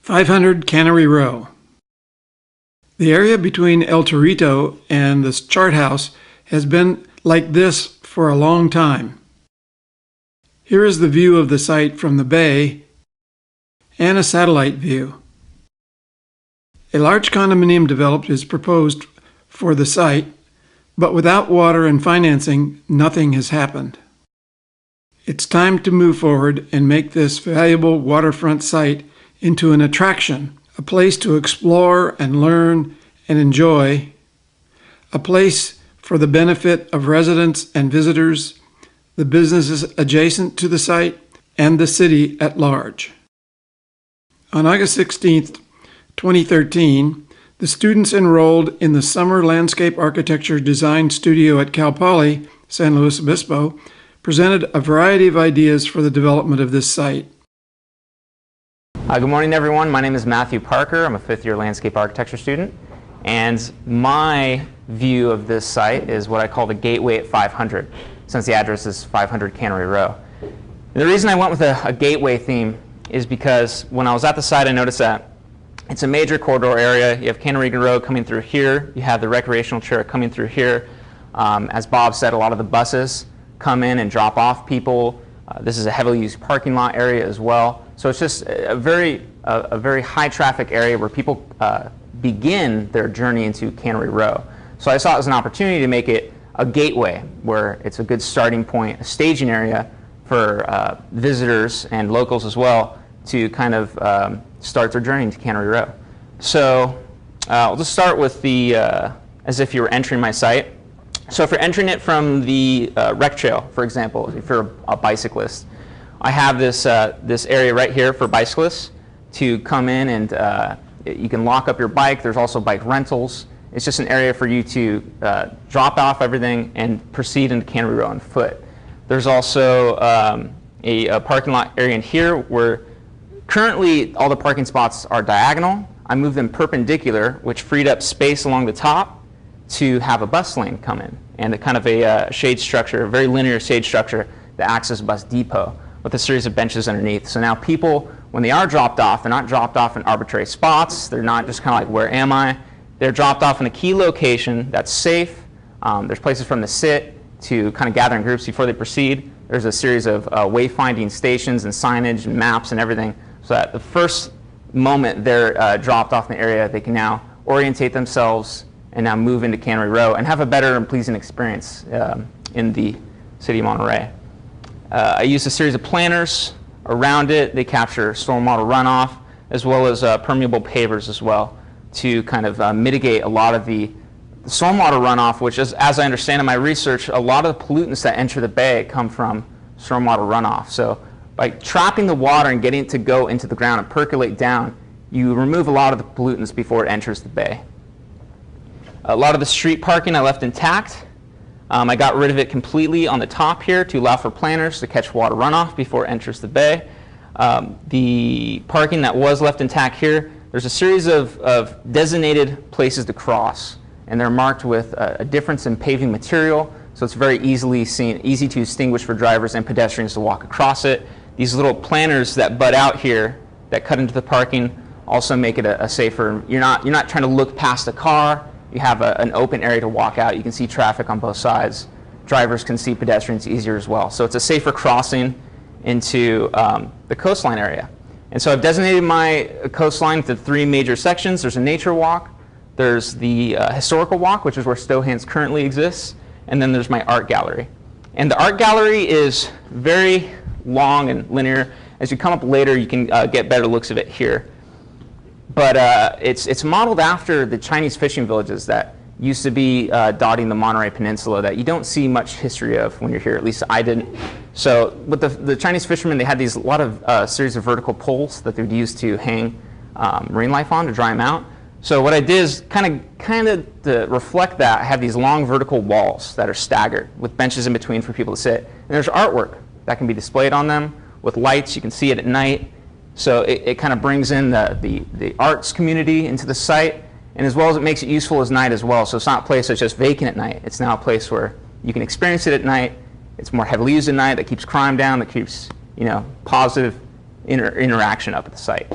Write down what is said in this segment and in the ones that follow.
500 Cannery Row. The area between El Torito and the chart house has been like this for a long time. Here is the view of the site from the bay and a satellite view. A large condominium development is proposed for the site, but without water and financing, nothing has happened. It's time to move forward and make this valuable waterfront site into an attraction, a place to explore and learn and enjoy, a place for the benefit of residents and visitors, the businesses adjacent to the site, and the city at large. On August 16, 2013, the students enrolled in the Summer Landscape Architecture Design Studio at Cal Poly, San Luis Obispo, presented a variety of ideas for the development of this site. Good morning, everyone. My name is Matthew Parker. I'm a fifth-year landscape architecture student, and my view of this site is what I call the gateway at 500, since the address is 500 Cannery Row. And the reason I went with a gateway theme is because when I was at the site, I noticed that it's a major corridor area. You have Cannery Row coming through here. You have the recreational trail coming through here. As Bob said, a lot of the buses come in and drop off people. This is a heavily used parking lot area as well. So it's just a very high traffic area where people begin their journey into Cannery Row. So I saw it as an opportunity to make it a gateway where it's a good starting point, a staging area for visitors and locals as well to kind of start their journey into Cannery Row. So I'll just start with the as if you were entering my site. So if you're entering it from the rec trail, for example, if you're a bicyclist, I have this this area right here for bicyclists to come in, and you can lock up your bike. There's also bike rentals. It's just an area for you to drop off everything and proceed into Cannery Row on foot. There's also a parking lot area in here where currently all the parking spots are diagonal. I moved them perpendicular, which freed up space along the top to have a bus lane come in, and a kind of a shade structure, a very linear shade structure that acts as a bus depot with a series of benches underneath. So now people, when they are dropped off, they're not dropped off in arbitrary spots. They're not just kind of like, where am I? They're dropped off in a key location that's safe. There's places for them to sit, to kind of gather in groups before they proceed. There's a series of wayfinding stations and signage and maps and everything, so that the first moment they're dropped off in the area, they can now orientate themselves and now move into Cannery Row and have a better and pleasing experience in the city of Monterey. I used a series of planters around it. They capture stormwater runoff as well as permeable pavers as well to kind of mitigate a lot of the stormwater runoff, which is, as I understand in my research, a lot of the pollutants that enter the bay come from stormwater runoff. So by trapping the water and getting it to go into the ground and percolate down, you remove a lot of the pollutants before it enters the bay. A lot of the street parking I left intact. I got rid of it completely on the top here to allow for planters to catch water runoff before it enters the bay. The parking that was left intact here, there's a series of designated places to cross, and they're marked with a difference in paving material, so it's very easy to distinguish for drivers and pedestrians to walk across it. These little planters that butt out here that cut into the parking also make it a safer. You're not trying to look past a car. You have an open area to walk out. You can see traffic on both sides. Drivers can see pedestrians easier as well. So it's a safer crossing into the coastline area. And so I've designated my coastline to three major sections. There's a nature walk, there's the historical walk, which is where Stohans currently exists, and then there's my art gallery. And the art gallery is very long and linear. As you come up later, you can get better looks of it here. But it's modeled after the Chinese fishing villages that used to be dotting the Monterey Peninsula that you don't see much history of when you're here. At least I didn't. So with the Chinese fishermen, they had a lot of series of vertical poles that they would use to hang marine life on to dry them out. So what I did is kind of to reflect that, I have these long vertical walls that are staggered with benches in between for people to sit. And there's artwork that can be displayed on them with lights. You can see it at night. So it kind of brings in the arts community into the site, and as well as it makes it useful as night as well. So it's not a place that's just vacant at night. It's now a place where you can experience it at night. It's more heavily used at night. That keeps crime down. That keeps positive interaction up at the site.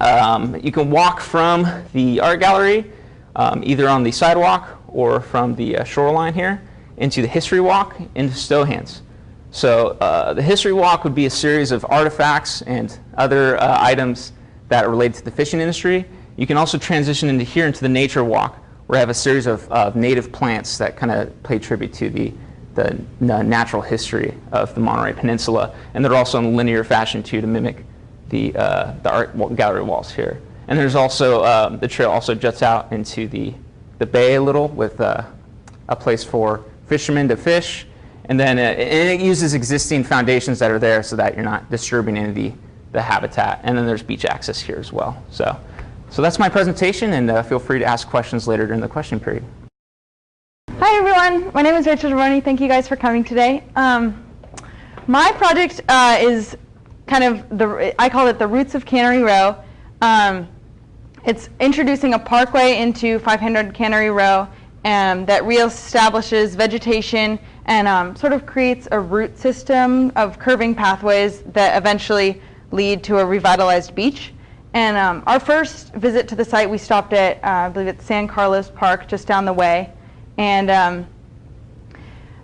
You can walk from the art gallery either on the sidewalk or from the shoreline here into the history walk into Stohan's. So the history walk would be a series of artifacts and other items that are related to the fishing industry. You can also transition into here into the nature walk, where I have a series of native plants that kind of pay tribute to the natural history of the Monterey Peninsula, and they're also in linear fashion too to mimic the art gallery walls here. And there's also the trail also juts out into the bay a little with a place for fishermen to fish, and then it uses existing foundations that are there so that you're not disturbing any of the habitat. And then there's beach access here as well. So that's my presentation, and feel free to ask questions later during the question period. Hi everyone, my name is Rachel Devaroni. Thank you guys for coming today. My project is kind of, I call it the roots of Cannery Row. It's introducing a parkway into 500 Cannery Row that reestablishes vegetation and sort of creates a root system of curving pathways that eventually lead to a revitalized beach. And our first visit to the site, we stopped at, I believe it's San Carlos Park, just down the way. And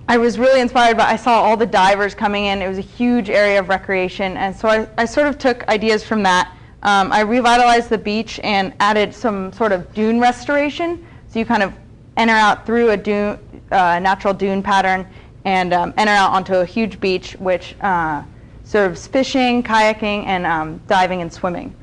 I was really inspired by, I saw all the divers coming in. It was a huge area of recreation. And so I sort of took ideas from that. I revitalized the beach and added some sort of dune restoration. So you kind of enter out through a dune, natural dune pattern and enter out onto a huge beach, which serves fishing, kayaking, and diving and swimming.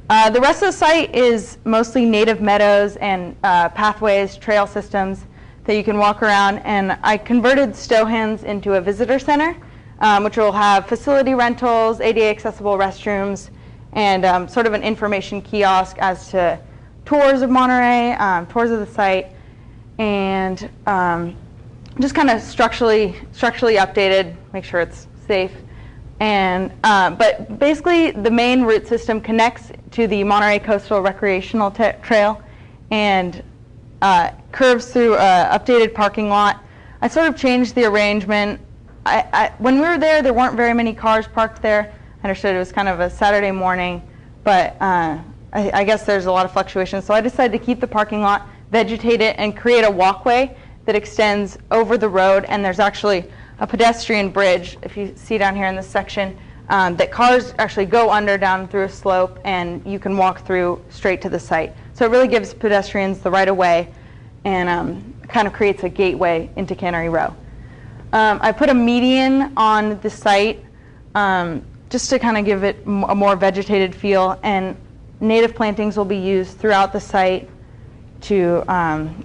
The rest of the site is mostly native meadows and pathways, trail systems that you can walk around. And I converted Stohan's into a visitor center, which will have facility rentals, ADA accessible restrooms, and sort of an information kiosk as to tours of Monterey, tours of the site, and just kind of structurally updated, make sure it's safe. And but basically, the main route system connects to the Monterey Coastal Recreational Trail and curves through an updated parking lot. I sort of changed the arrangement. When we were there, there weren't very many cars parked there. I understood it was kind of a Saturday morning, but I guess there's a lot of fluctuation. So I decided to keep the parking lot, vegetate it, and create a walkway that extends over the road. And there's actually a pedestrian bridge, if you see down here in this section, that cars actually go under down through a slope, and you can walk through straight to the site. So it really gives pedestrians the right of way and kind of creates a gateway into Cannery Row. I put a median on the site just to kind of give it a more vegetated feel, and native plantings will be used throughout the site to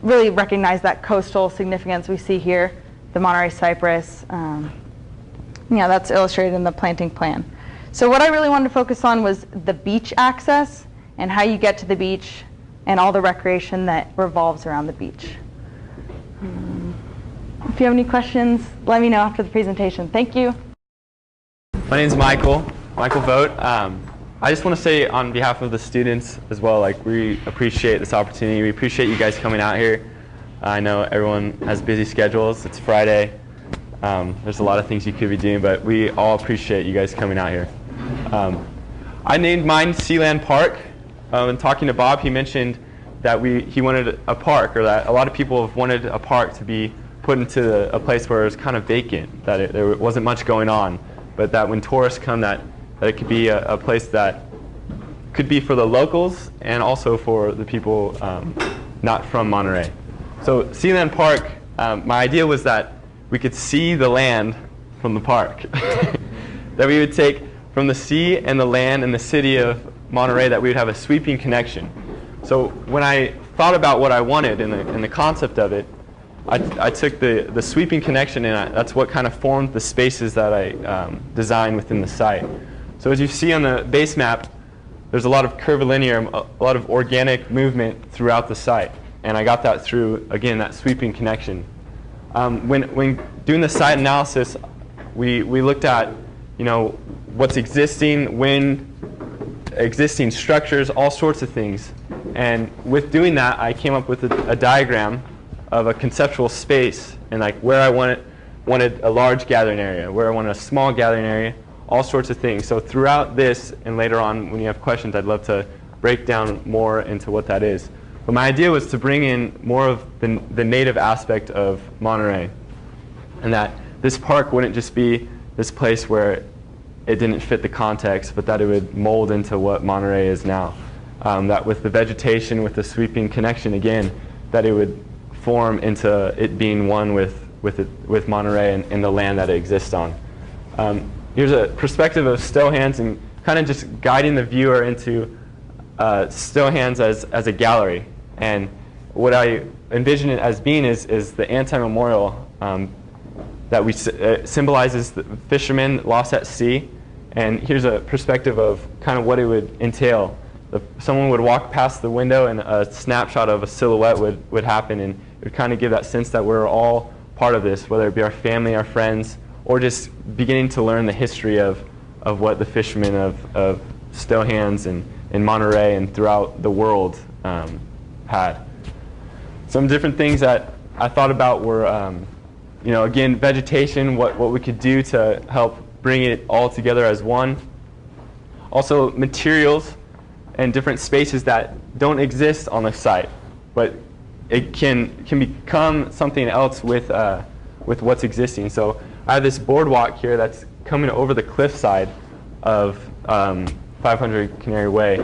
really recognize that coastal significance we see here. The Monterey cypress, yeah, that's illustrated in the planting plan. So what I really wanted to focus on was the beach access and how you get to the beach and all the recreation that revolves around the beach. If you have any questions, let me know after the presentation. Thank you. My name's Michael Vogt. I just want to say on behalf of the students as well, like, we appreciate this opportunity. We appreciate you guys coming out here. I know everyone has busy schedules. It's Friday. There's a lot of things you could be doing, but we all appreciate you guys coming out here. I named mine Sealand Park. And talking to Bob, he mentioned that he wanted a park, or that a lot of people have wanted a park to be put into a place where it was kind of vacant, that there wasn't much going on, but that when tourists come, that it could be a place that could be for the locals and also for the people not from Monterey. So Sealand Park, my idea was that we could see the land from the park. That we would take from the sea and the land and the city of Monterey, that we would have a sweeping connection. So when I thought about what I wanted and the concept of it, I took the sweeping connection, and that's what kind of formed the spaces that I designed within the site. So as you see on the base map, there's a lot of curvilinear, a lot of organic movement throughout the site. And I got that through, again, that sweeping connection. When doing the site analysis, we looked at, what's existing, existing structures, all sorts of things. And with doing that, I came up with a diagram of a conceptual space, and like where I wanted a large gathering area, where I wanted a small gathering area, all sorts of things. So throughout this, and later on when you have questions, I'd love to break down more into what that is. But my idea was to bring in more of the native aspect of Monterey, and that this park wouldn't just be this place where it didn't fit the context, but that it would mold into what Monterey is now. That with the vegetation, with the sweeping connection again, that it would form into it being one with Monterey and the land that it exists on. Here's a perspective of still hands and kind of just guiding the viewer into still hands as a gallery. And what I envision it as being is the anti-memorial that symbolizes the fishermen lost at sea. And here's a perspective of kind of what it would entail. Someone would walk past the window and a snapshot of a silhouette would happen, and it would kind of give that sense that we're all part of this, whether it be our family, our friends, or just beginning to learn the history of what the fishermen of still hands and in Monterey and throughout the world had. Some different things that I thought about were, again, vegetation, what we could do to help bring it all together as one. Also, materials and different spaces that don't exist on the site, but it can become something else with what's existing. So I have this boardwalk here that's coming over the cliffside of 500 Cannery Way,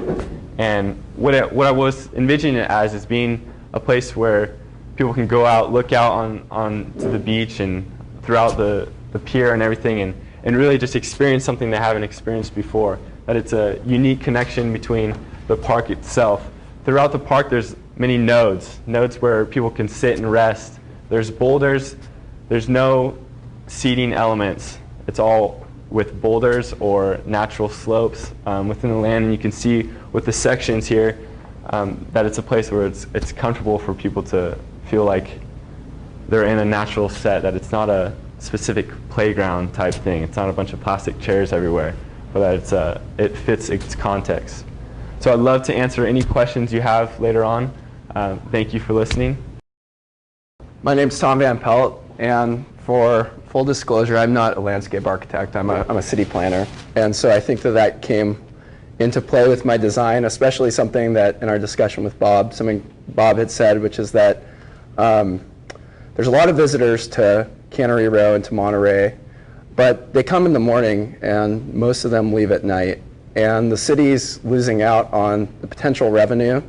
and what I was envisioning it as is being a place where people can go out, look out on to the beach and throughout the pier and everything, and really just experience something they haven't experienced before. That it's a unique connection between the park itself. Throughout the park there's many nodes where people can sit and rest. There's boulders, there's no seating elements. It's all with boulders or natural slopes within the land, and you can see with the sections here that it's a place where it's comfortable for people to feel like they're in a natural set, that it's not a specific playground type thing. It's not a bunch of plastic chairs everywhere, but that it fits its context. So I'd love to answer any questions you have later on. Thank you for listening. My name's Tom Van Pelt, and for full disclosure, I'm not a landscape architect. I'm a city planner, and so I think that came into play with my design, especially something that in our discussion with Bob, something Bob had said, which is that there's a lot of visitors to Cannery Row and to Monterey, but they come in the morning and most of them leave at night, and the city's losing out on the potential revenue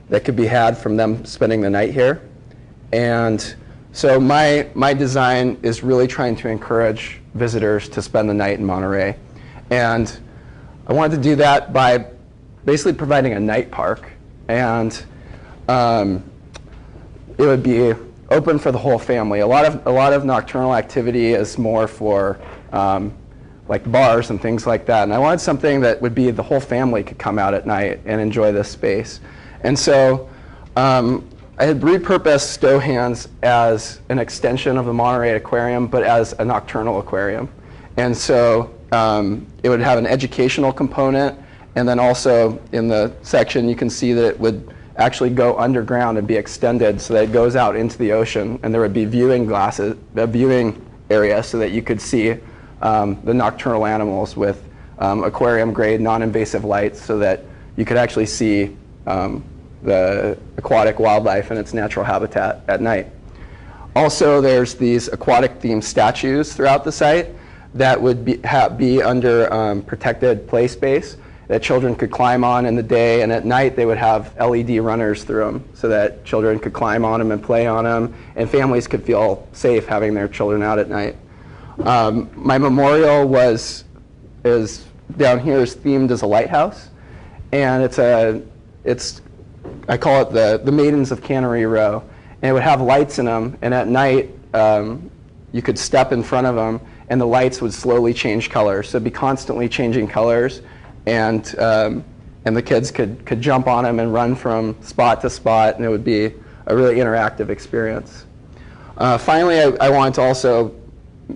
that could be had from them spending the night here. And so my design is really trying to encourage visitors to spend the night in Monterey. And I wanted to do that by basically providing a night park. And it would be open for the whole family. A lot of nocturnal activity is more for like bars and things like that. And I wanted something that would be the whole family could come out at night and enjoy this space. And so I had repurposed Stowe Hands as an extension of the Monterey Aquarium, but as a nocturnal aquarium. And so it would have an educational component, and then also in the section you can see that it would actually go underground and be extended so that it goes out into the ocean, and there would be viewing glasses, a viewing area, so that you could see the nocturnal animals with aquarium-grade, non-invasive lights, so that you could actually see the aquatic wildlife in its natural habitat at night. Also, there's these aquatic-themed statues throughout the site that would be under protected play space that children could climb on in the day, and at night they would have LED runners through them so that children could climb on them and play on them, and families could feel safe having their children out at night. My memorial is down here is themed as a lighthouse, and I call it the Maidens of Cannery Row, and it would have lights in them, and at night you could step in front of them and the lights would slowly change colors, so it'd be constantly changing colors, and the kids could jump on them and run from spot to spot, and it would be a really interactive experience. Finally, I wanted to also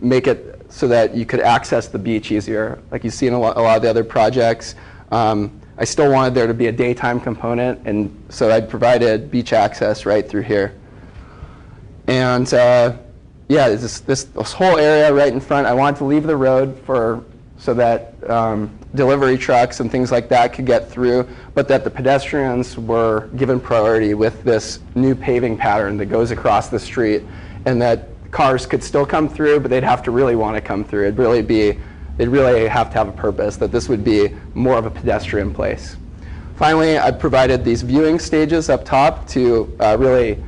make it so that you could access the beach easier. Like you see in a lot of the other projects, I still wanted there to be a daytime component, and so I provided beach access right through here. And yeah, this whole area right in front, I wanted to leave the road for so that delivery trucks and things like that could get through, but that the pedestrians were given priority with this new paving pattern that goes across the street, and that cars could still come through, but they'd have to really want to come through. They'd really have to have a purpose, that this would be more of a pedestrian place. Finally, I provided these viewing stages up top to really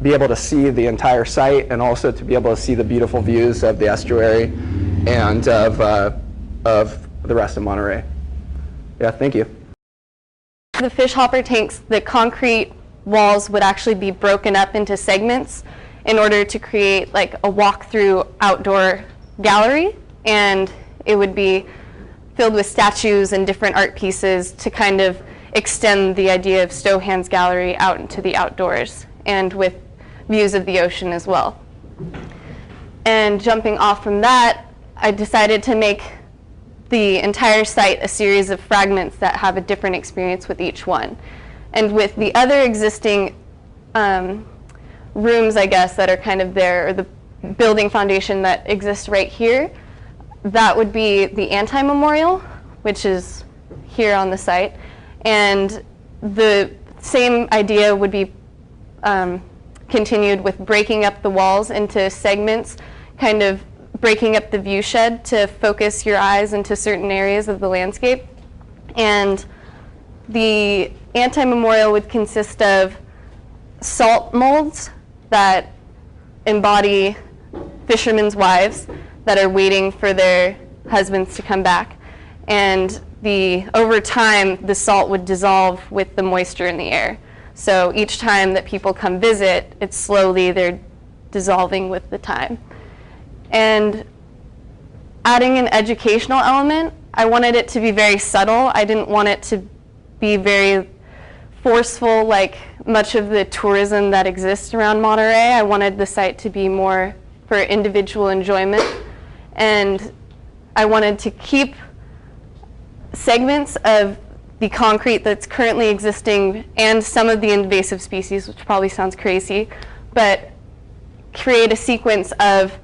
be able to see the entire site, and also to be able to see the beautiful views of the estuary and of the rest of Monterey. Yeah, thank you. The fish hopper tanks, the concrete walls would actually be broken up into segments in order to create like a walk-through outdoor gallery, and it would be filled with statues and different art pieces to kind of extend the idea of Stohan's gallery out into the outdoors, and with views of the ocean as well. And jumping off from that, I decided to make the entire site a series of fragments that have a different experience with each one. And with the other existing rooms, I guess, that are kind of there, or the building foundation that exists right here, that would be the anti-memorial, which is here on the site. And the same idea would be continued with breaking up the walls into segments, kind of breaking up the view shed to focus your eyes into certain areas of the landscape. And the anti-memorial would consist of salt molds that embody fishermen's wives that are waiting for their husbands to come back. And over time, the salt would dissolve with the moisture in the air. So each time that people come visit, they're dissolving with the time. And adding an educational element, I wanted it to be very subtle. I didn't want it to be very forceful like much of the tourism that exists around Monterey. I wanted the site to be more for individual enjoyment. And I wanted to keep segments of the concrete that's currently existing and some of the invasive species, which probably sounds crazy, but create a sequence of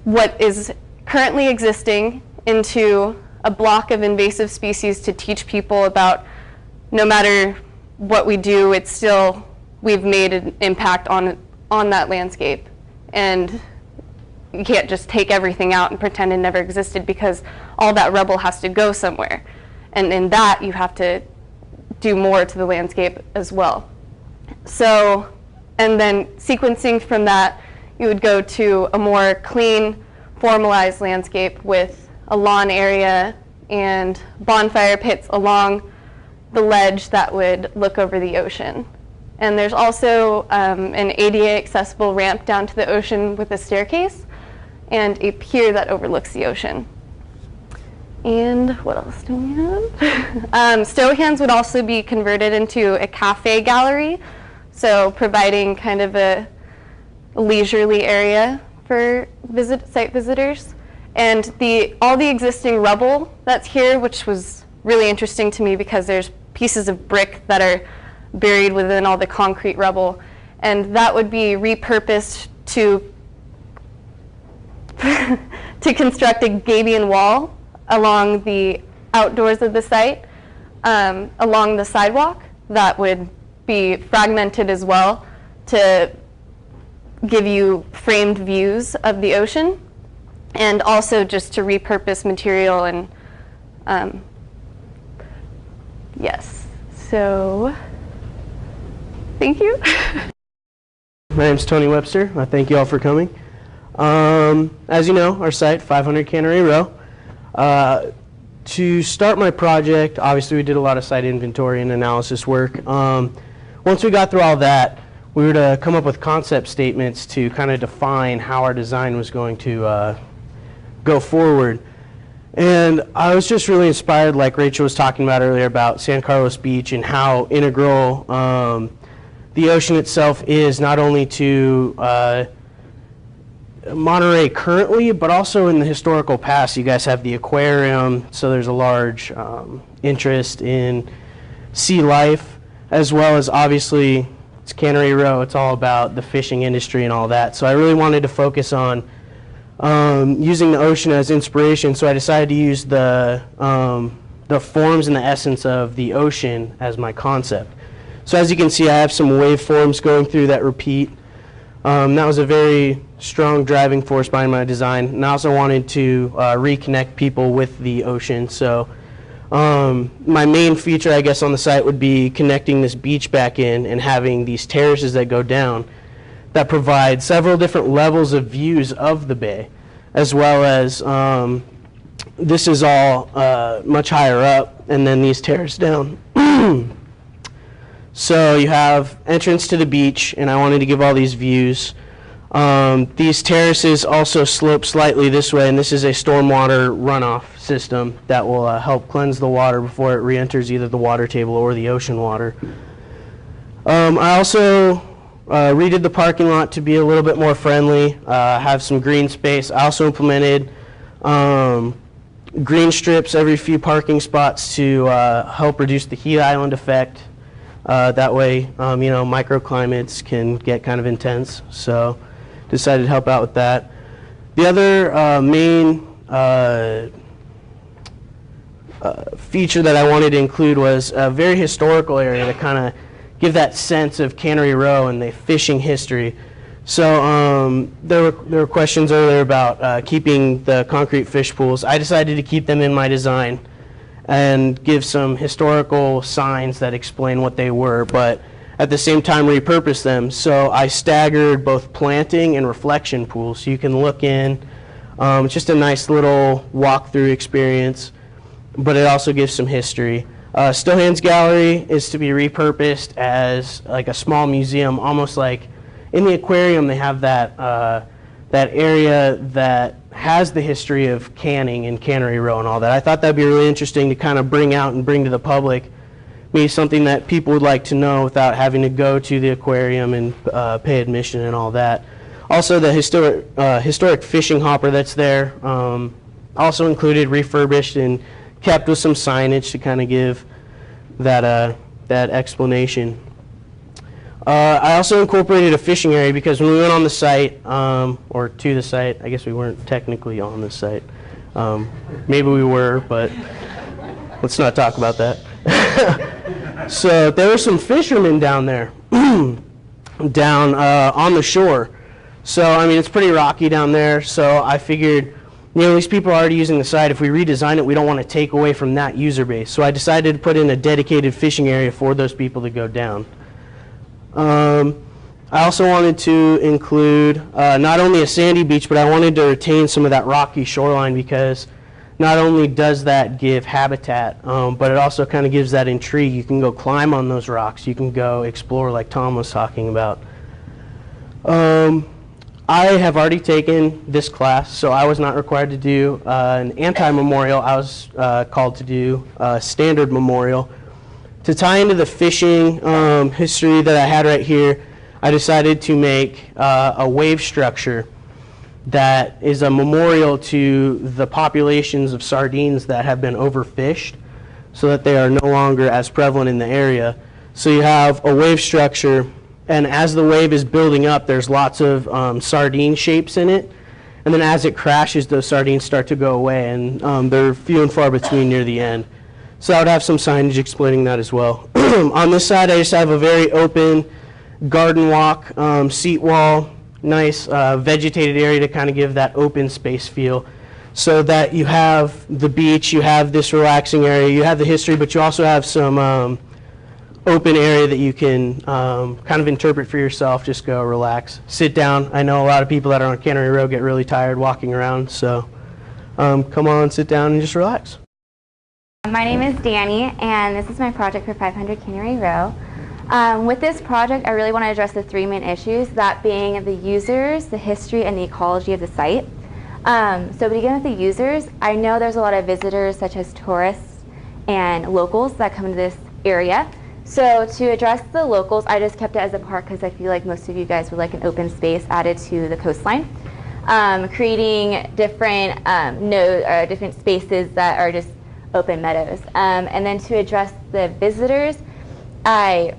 what is currently existing into a block of invasive species to teach people about no matter what we do, we've made an impact on that landscape. And you can't just take everything out and pretend it never existed, because all that rubble has to go somewhere. And in that, you have to do more to the landscape as well. So, and then sequencing from that, you would go to a more clean, formalized landscape with a lawn area and bonfire pits along the ledge that would look over the ocean. And there's also an ADA accessible ramp down to the ocean with a staircase and a pier that overlooks the ocean. And what else do we have? Stohan's would also be converted into a cafe gallery, so providing kind of a leisurely area for site visitors. And all the existing rubble that's here, which was really interesting to me because there's pieces of brick that are buried within all the concrete rubble, and that would be repurposed to construct a gabion wall along the outdoors of the site, along the sidewalk, that would be fragmented as well to give you framed views of the ocean, and also just to repurpose material. And yes, so thank you. My name's Tony Webster. I thank you all for coming. As you know, our site, 500 Cannery Row. To start my project, obviously we did a lot of site inventory and analysis work. Once we got through all that, we were to come up with concept statements to kind of define how our design was going to go forward. And I was just really inspired, like Rachel was talking about earlier, about San Carlos Beach and how integral the ocean itself is, not only to Monterey currently, but also in the historical past. You guys have the aquarium, so there's a large interest in sea life, as well as obviously it's Cannery Row. It's all about the fishing industry and all that. So I really wanted to focus on using the ocean as inspiration, so I decided to use the forms and the essence of the ocean as my concept. So as you can see, I have some waveforms going through that repeat. That was a very strong driving force behind my design, and I also wanted to reconnect people with the ocean. So my main feature, I guess, on the site would be connecting this beach back in and having these terraces that go down that provide several different levels of views of the bay, as well as this is all much higher up, and then these terraces down. So you have entrance to the beach, and I wanted to give all these views. These terraces also slope slightly this way, and this is a stormwater runoff system that will help cleanse the water before it re-enters either the water table or the ocean water. I also redid the parking lot to be a little bit more friendly, have some green space. I also implemented green strips every few parking spots to help reduce the heat island effect. That way, you know, microclimates can get kind of intense. So decided to help out with that. The other main feature that I wanted to include was a very historical area to kind of give that sense of Cannery Row and the fishing history. So there were questions earlier about keeping the concrete fish pools. I decided to keep them in my design and give some historical signs that explain what they were, but at the same time repurpose them. So I staggered both planting and reflection pools, so you can look in. It's just a nice little walkthrough experience, but it also gives some history. Still Hands Gallery is to be repurposed as like a small museum, almost like in the aquarium they have that that area that has the history of canning and Cannery Row and all that. I thought that'd be really interesting to kind of bring out and bring to the public, maybe something that people would like to know without having to go to the aquarium and pay admission and all that. Also, the historic fishing hopper that's there, also included, refurbished, and kept with some signage to kind of give that that explanation. I also incorporated a fishing area because when we went on the site, or to the site, I guess we weren't technically on the site. Maybe we were, but let's not talk about that. So there were some fishermen down there, down on the shore. So, I mean, it's pretty rocky down there, so I figured, you know, these people are already using the site. If we redesign it, we don't want to take away from that user base. So I decided to put in a dedicated fishing area for those people to go down. I also wanted to include not only a sandy beach, but I wanted to retain some of that rocky shoreline because not only does that give habitat, but it also kind of gives that intrigue. You can go climb on those rocks. You can go explore like Tom was talking about. I have already taken this class, so I was not required to do an anti-memorial. I was called to do a standard memorial. To tie into the fishing history that I had right here, I decided to make a wave structure that is a memorial to the populations of sardines that have been overfished so that they are no longer as prevalent in the area. So you have a wave structure, and as the wave is building up, there's lots of sardine shapes in it. And then as it crashes, those sardines start to go away, and they're few and far between near the end. So I would have some signage explaining that as well. On this side, I just have a very open garden walk, seat wall, nice vegetated area to kind of give that open space feel. So that you have the beach, you have this relaxing area, you have the history, but you also have some open area that you can kind of interpret for yourself. Just go relax, sit down. I know a lot of people that are on Cannery Row get really tired walking around, so come on, sit down and just relax. My name is Danny, and this is my project for 500 Cannery Row. With this project, I really want to address the three main issues, that being the users, the history, and the ecology of the site. So to begin with the users, I know there's a lot of visitors such as tourists and locals that come to this area. So to address the locals, I just kept it as a park because I feel like most of you guys would like an open space added to the coastline. Creating different different spaces that are just open meadows. And then to address the visitors, I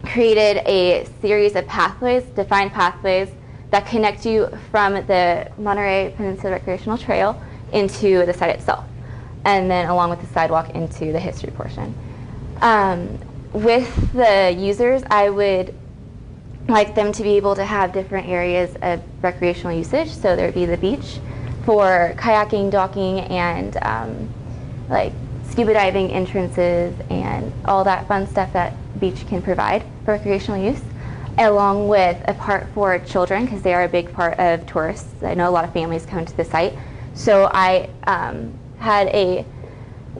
created a series of pathways, defined pathways, that connect you from the Monterey Peninsula Recreational Trail into the site itself, and then along with the sidewalk into the history portion. With the users, I would like them to be able to have different areas of recreational usage. So there would be the beach for kayaking, docking, and like scuba diving entrances and all that fun stuff that beach can provide for recreational use, along with a part for children, because they are a big part of tourists. I know a lot of families come to the site. So I had a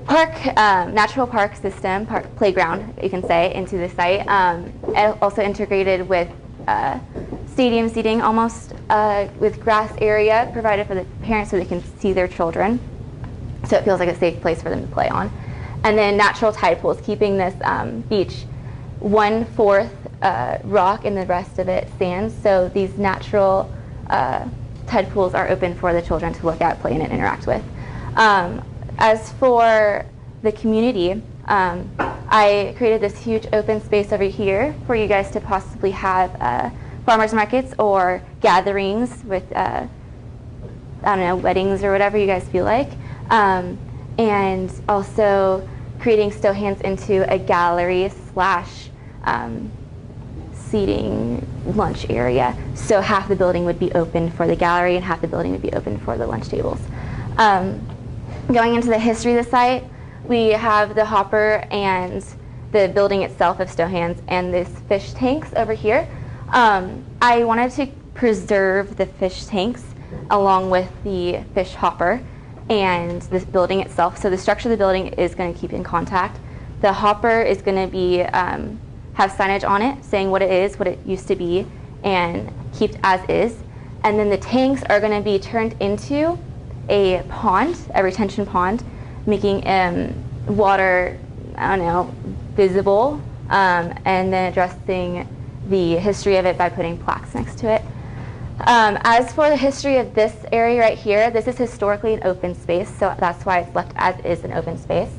park, natural park system, park playground, you can say, into the site. And also integrated with stadium seating, almost with grass area provided for the parents so they can see their children. So it feels like a safe place for them to play on. And then natural tide pools, keeping this beach 1/4 rock and the rest of it sand. So these natural tide pools are open for the children to look at, play in, and interact with. As for the community, I created this huge open space over here for you guys to possibly have farmers markets or gatherings with, I don't know, weddings or whatever you guys feel like. And also creating Stohan's into a gallery slash seating lunch area. So half the building would be open for the gallery and half the building would be open for the lunch tables. Going into the history of the site, we have the hopper and the building itself of Stohan's and this fish tanks over here. I wanted to preserve the fish tanks along with the fish hopper and this building itself. So the structure of the building is going to keep in contact. The hopper is going to be have signage on it saying what it is, what it used to be, and kept as is. And then the tanks are going to be turned into a pond, a retention pond, making water, I don't know, visible, and then addressing the history of it by putting plaques next to it. As for the history of this area right here, this is historically an open space, so that's why it's left as is an open space.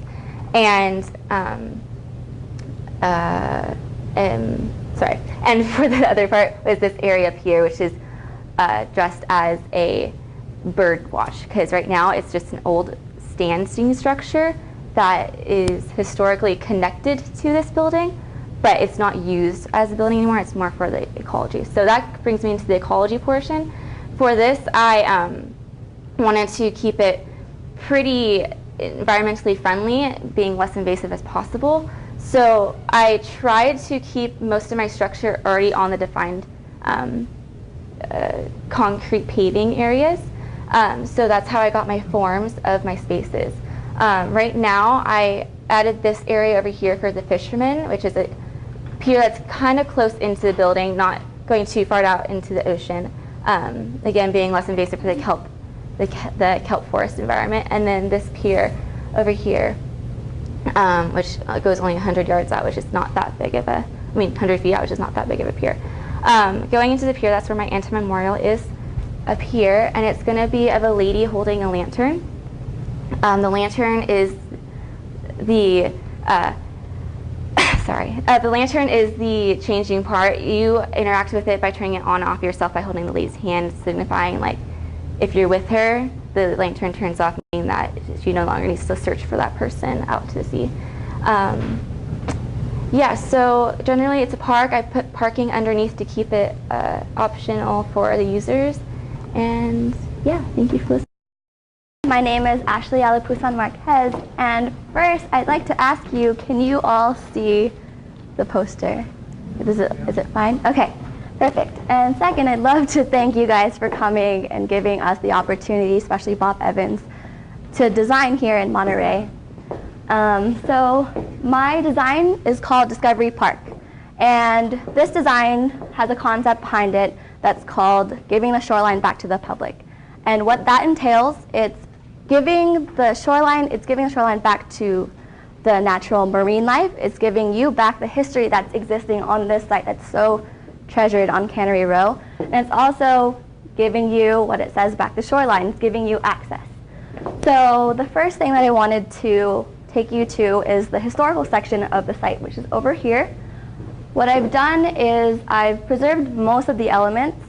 And sorry. And for the other part was this area up here, which is dressed as a bird watch, because right now it's just an old standing structure that is historically connected to this building, but it's not used as a building anymore. It's more for the ecology. So that brings me into the ecology portion. For this, I wanted to keep it pretty environmentally friendly, being less invasive as possible. So I tried to keep most of my structure already on the defined concrete paving areas. So that's how I got my forms of my spaces. Right now, I added this area over here for the fishermen, which is a pier that's kind of close into the building, not going too far out into the ocean. Again, being less invasive for the kelp forest environment. And then this pier over here, which goes only 100 yards out, which is not that big of a, 100 feet out, which is not that big of a pier. Going into the pier, that's where my anti-memorial is, up here, and it's going to be of a lady holding a lantern. The lantern is the the lantern is the changing part. You interact with it by turning it on and off yourself by holding the lady's hand, signifying like if you're with her, the lantern turns off, meaning that she no longer needs to search for that person out to sea. Yeah, so generally it's a park. I put parking underneath to keep it optional for the users. And yeah, thank you for listening. My name is Ashley Alapusan Marquez, and first I'd like to ask you, can you all see the poster? Is it fine? Okay, perfect. And second, I'd love to thank you guys for coming and giving us the opportunity, especially Bob Evans, to design here in Monterey. So my design is called Discovery Park, and this design has a concept behind it that's called giving the shoreline back to the public. And what that entails, it's giving the shoreline back to the natural marine life. It's giving you back the history that's existing on this site that's so treasured on Cannery Row. And it's also giving you what it says back to shoreline. It's giving you access. So the first thing that I wanted to take you to is the historical section of the site, which is over here. What I've done is I've preserved most of the elements.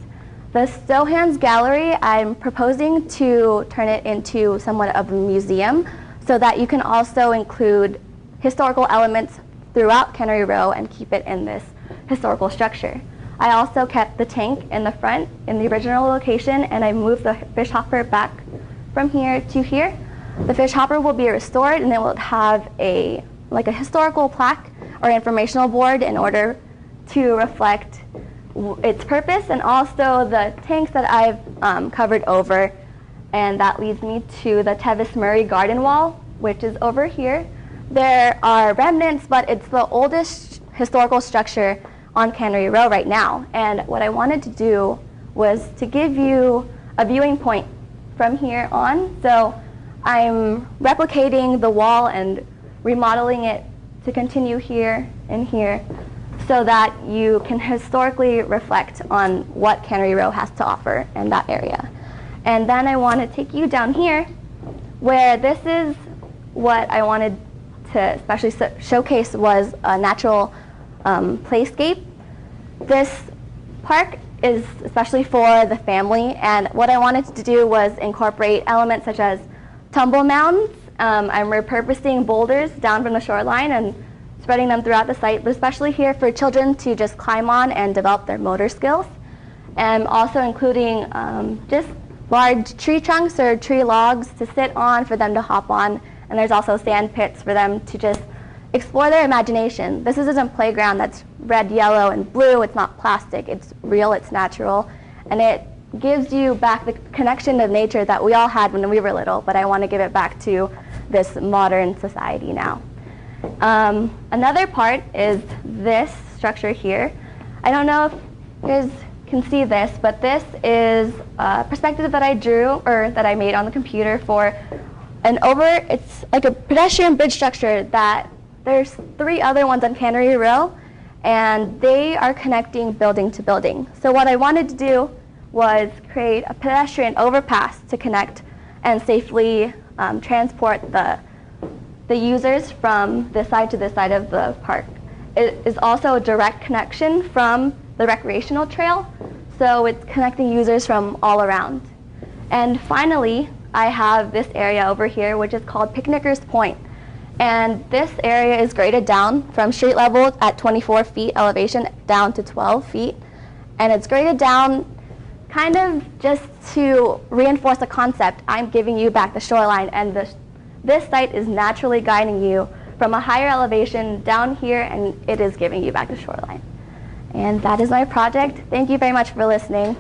The Stohan's Gallery, I'm proposing to turn it into somewhat of a museum so that you can also include historical elements throughout Cannery Row and keep it in this historical structure. I also kept the tank in the front in the original location, and I moved the fish hopper back from here to here. The fish hopper will be restored, and it will have a historical plaque or informational board in order to reflect its purpose, and also the tanks that I've covered over. And that leads me to the Tevis Murray garden wall, which is over here. There are remnants, but it's the oldest historical structure on Cannery Row right now. And what I wanted to do was to give you a viewing point from here on. So I'm replicating the wall and remodeling it to continue here and here so that you can historically reflect on what Cannery Row has to offer in that area. And then I want to take you down here where this is what I wanted to especially showcase was a natural playscape. This park is especially for the family, and what I wanted to do was incorporate elements such as tumble mounds. I'm repurposing boulders down from the shoreline and spreading them throughout the site, but especially here for children to just climb on and develop their motor skills. And also including just large tree trunks or tree logs to sit on for them to hop on. And there's also sand pits for them to just explore their imagination. This isn't a playground that's red, yellow, and blue. It's not plastic. It's real. It's natural. And it gives you back the connection to nature that we all had when we were little, but I want to give it back to this modern society now. Another part is this structure here. I don't know if you guys can see this, but this is a perspective that I drew, or that I made on the computer for it's like a pedestrian bridge structure that there's 3 other ones on Cannery Row, and they are connecting building to building. So what I wanted to do was create a pedestrian overpass to connect and safely transport the users from this side to this side of the park. It is also a direct connection from the recreational trail, so it's connecting users from all around. And finally, I have this area over here, which is called Picnickers Point. And this area is graded down from street level at 24 feet elevation down to 12 feet. And it's graded down kind of just to reinforce the concept. I'm giving you back the shoreline, and this site is naturally guiding you from a higher elevation down here, and it is giving you back the shoreline. And that is my project. Thank you very much for listening.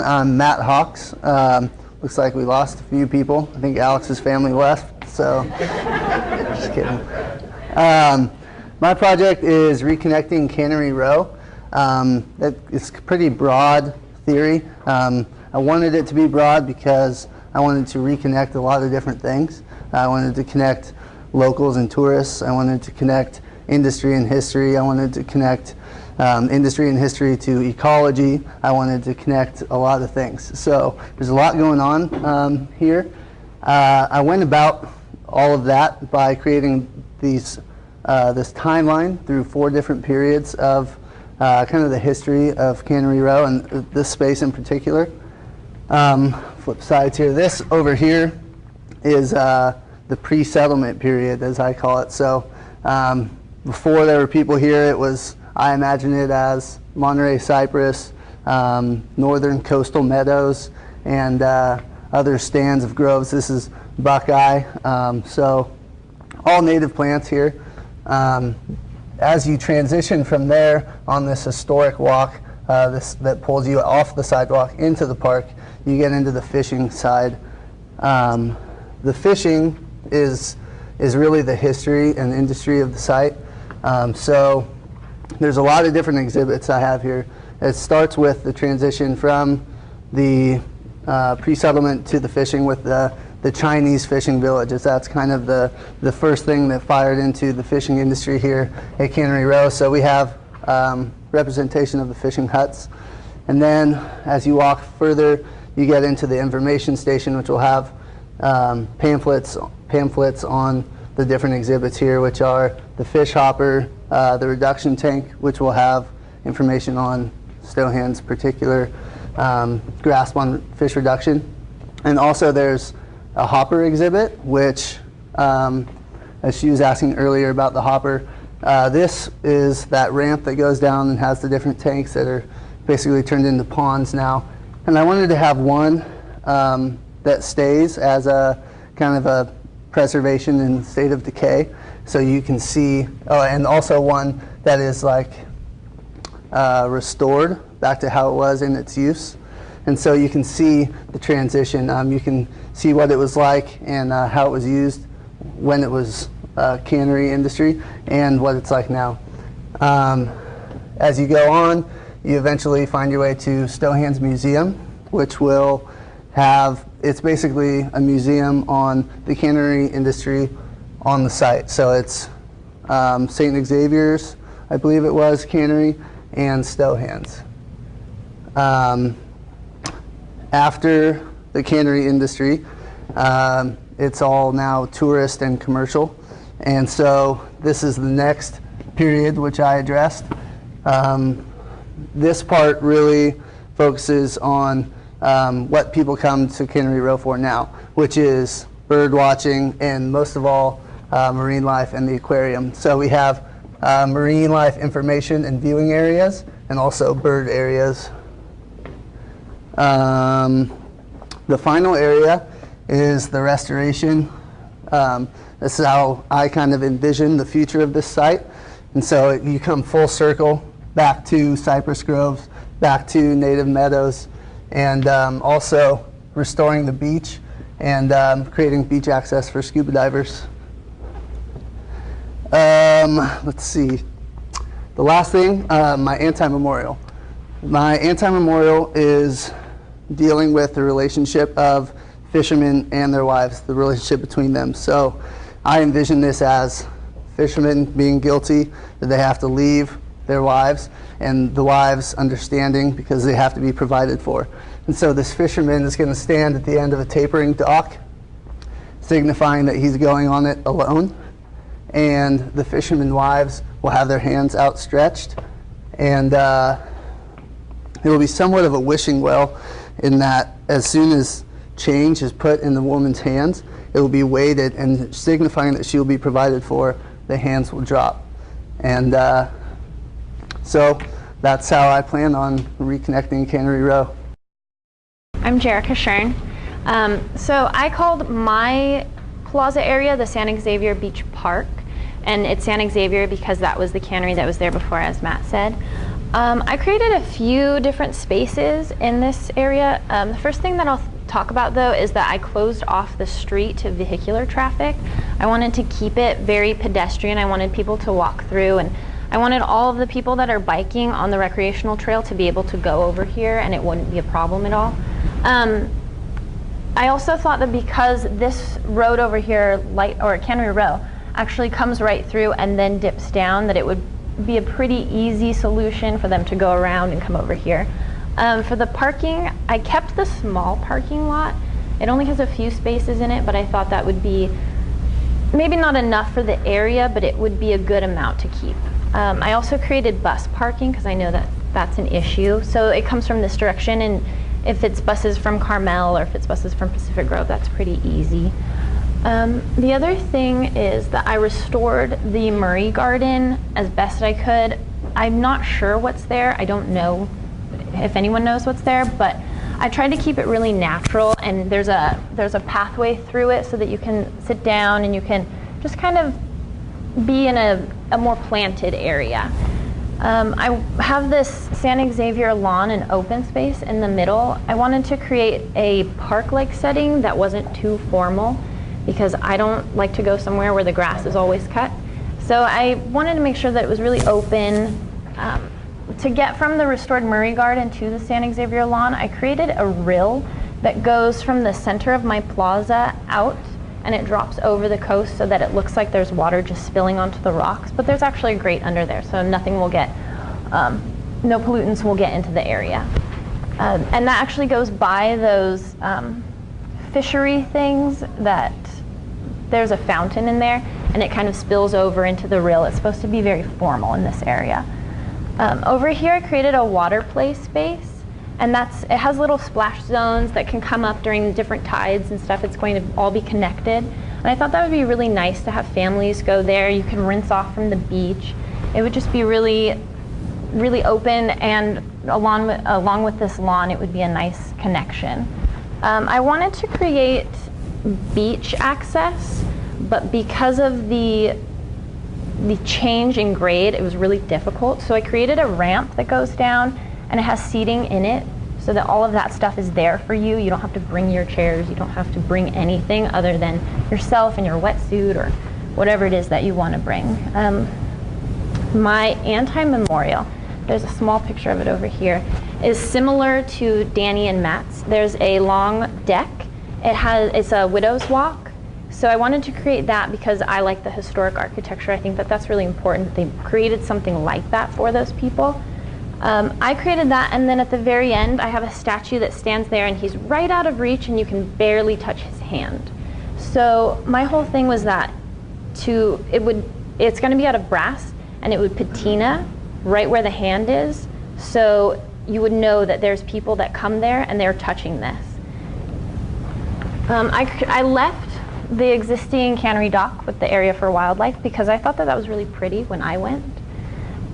I'm Matt Hawks. Looks like we lost a few people. I think Alex's family left, so just kidding. My project is reconnecting Cannery Row. It's a pretty broad theory. I wanted it to be broad because I wanted to reconnect a lot of different things. I wanted to connect locals and tourists. I wanted to connect industry and history. I wanted to connect industry and history to ecology. I wanted to connect a lot of things. So there's a lot going on here. I went about all of that by creating this timeline through 4 different periods of kind of the history of Cannery Row and this space in particular. Flip sides here. This over here is the pre-settlement period, as I call it. So before there were people here, it was, I imagine it as Monterey cypress, northern coastal meadows, and other stands of groves. This is buckeye, so all native plants here. As you transition from there on this historic walk that pulls you off the sidewalk into the park, you get into the fishing side. The fishing is really the history and industry of the site. So there's a lot of different exhibits I have here. It starts with the transition from the pre-settlement to the fishing with the Chinese fishing villages. That's kind of the first thing that fired into the fishing industry here at Cannery Row. So we have representation of the fishing huts. And then as you walk further, you get into the information station, which will have pamphlets on the different exhibits here, which are the fish hopper, the reduction tank, which will have information on Stohan's particular grasp on fish reduction. And also there's a hopper exhibit, which, as she was asking earlier about the hopper, this is that ramp that goes down and has the different tanks that are basically turned into ponds now. And I wanted to have one that stays as a kind of a preservation in state of decay, so you can see, and also one that is like restored back to how it was in its use. And so you can see the transition. You can see what it was like and how it was used when it was cannery industry and what it's like now. As you go on, you eventually find your way to Stohan's Museum, which will have, it's basically a museum on the cannery industry on the site. So it's St. Xavier's, I believe it was, cannery, and Stohan's. After the cannery industry, it's all now tourist and commercial. And so this is the next period which I addressed. This part really focuses on what people come to Cannery Row for now, which is bird watching and most of all marine life and the aquarium. So we have marine life information and viewing areas and also bird areas. The final area is the restoration. This is how I kind of envision the future of this site. And so you come full circle back to cypress groves, back to native meadows, and also restoring the beach and creating beach access for scuba divers. Let's see. The last thing, my anti-memorial. My anti-memorial is dealing with the relationship of fishermen and their wives, the relationship between them. So I envision this as fishermen being guilty, that they have to leave their wives, and the wives understanding because they have to be provided for. And so this fisherman is going to stand at the end of a tapering dock, signifying that he's going on it alone. And the fishermen wives will have their hands outstretched, and it will be somewhat of a wishing well in that as soon as change is put in the woman's hands, it will be weighted, and signifying that she will be provided for, the hands will drop. And so that's how I plan on reconnecting Cannery Row. I'm Jerica Shern. So I called my plaza area the San Xavier Beach Park, and it's San Xavier because that was the cannery that was there before, as Matt said. I created a few different spaces in this area. The first thing that I'll talk about though is that I closed off the street to vehicular traffic. I wanted to keep it very pedestrian. I wanted people to walk through, and I wanted all of the people that are biking on the recreational trail to be able to go over here and it wouldn't be a problem at all. I also thought that because this road over here, Cannery Row, actually comes right through and then dips down, that it would be a pretty easy solution for them to go around and come over here. For the parking, I kept the small parking lot. It only has a few spaces in it, but I thought that would be maybe not enough for the area, but it would be a good amount to keep. I also created bus parking because I know that that's an issue. So it comes from this direction, and if it's buses from Carmel or if it's buses from Pacific Grove, that's pretty easy. The other thing is that I restored the Murray Garden as best I could. I'm not sure what's there. I don't know if anyone knows what's there, but I tried to keep it really natural, and there's a pathway through it so that you can sit down and you can just kind of be in a more planted area. I have this San Xavier lawn and open space in the middle. I wanted to create a park-like setting that wasn't too formal, because I don't like to go somewhere where the grass is always cut. So I wanted to make sure that it was really open. To get from the restored Murray Garden to the San Xavier lawn, I created a rill that goes from the center of my plaza out, and it drops over the coast so that it looks like there's water just spilling onto the rocks, but there's actually a grate under there, so nothing will get, no pollutants will get into the area. And that actually goes by those fishery things that there's a fountain in there, and it kind of spills over into the rill. It's supposed to be very formal in this area. Over here I created a water play space, And it has little splash zones that can come up during different tides and stuff. It's going to all be connected. And I thought that would be really nice to have families go there. You can rinse off from the beach. It would just be really, really open, and along with this lawn, it would be a nice connection. I wanted to create beach access, but because of the change in grade, it was really difficult. So I created a ramp that goes down, and it has seating in it, so that all of that stuff is there for you. You don't have to bring your chairs. You don't have to bring anything other than yourself and your wetsuit or whatever it is that you want to bring. My anti-memorial, there's a small picture of it over here, is similar to Danny and Matt's. There's a long deck. It's a widow's walk. So I wanted to create that because I like the historic architecture. I think that that's really important that they created something like that for those people. I created that, and then at the very end I have a statue that stands there, and he's right out of reach and you can barely touch his hand. So my whole thing was that it's going to be out of brass, and it would patina right where the hand is, so you would know that there's people that come there and they're touching this. I left the existing cannery dock with the area for wildlife because I thought that was really pretty when I went.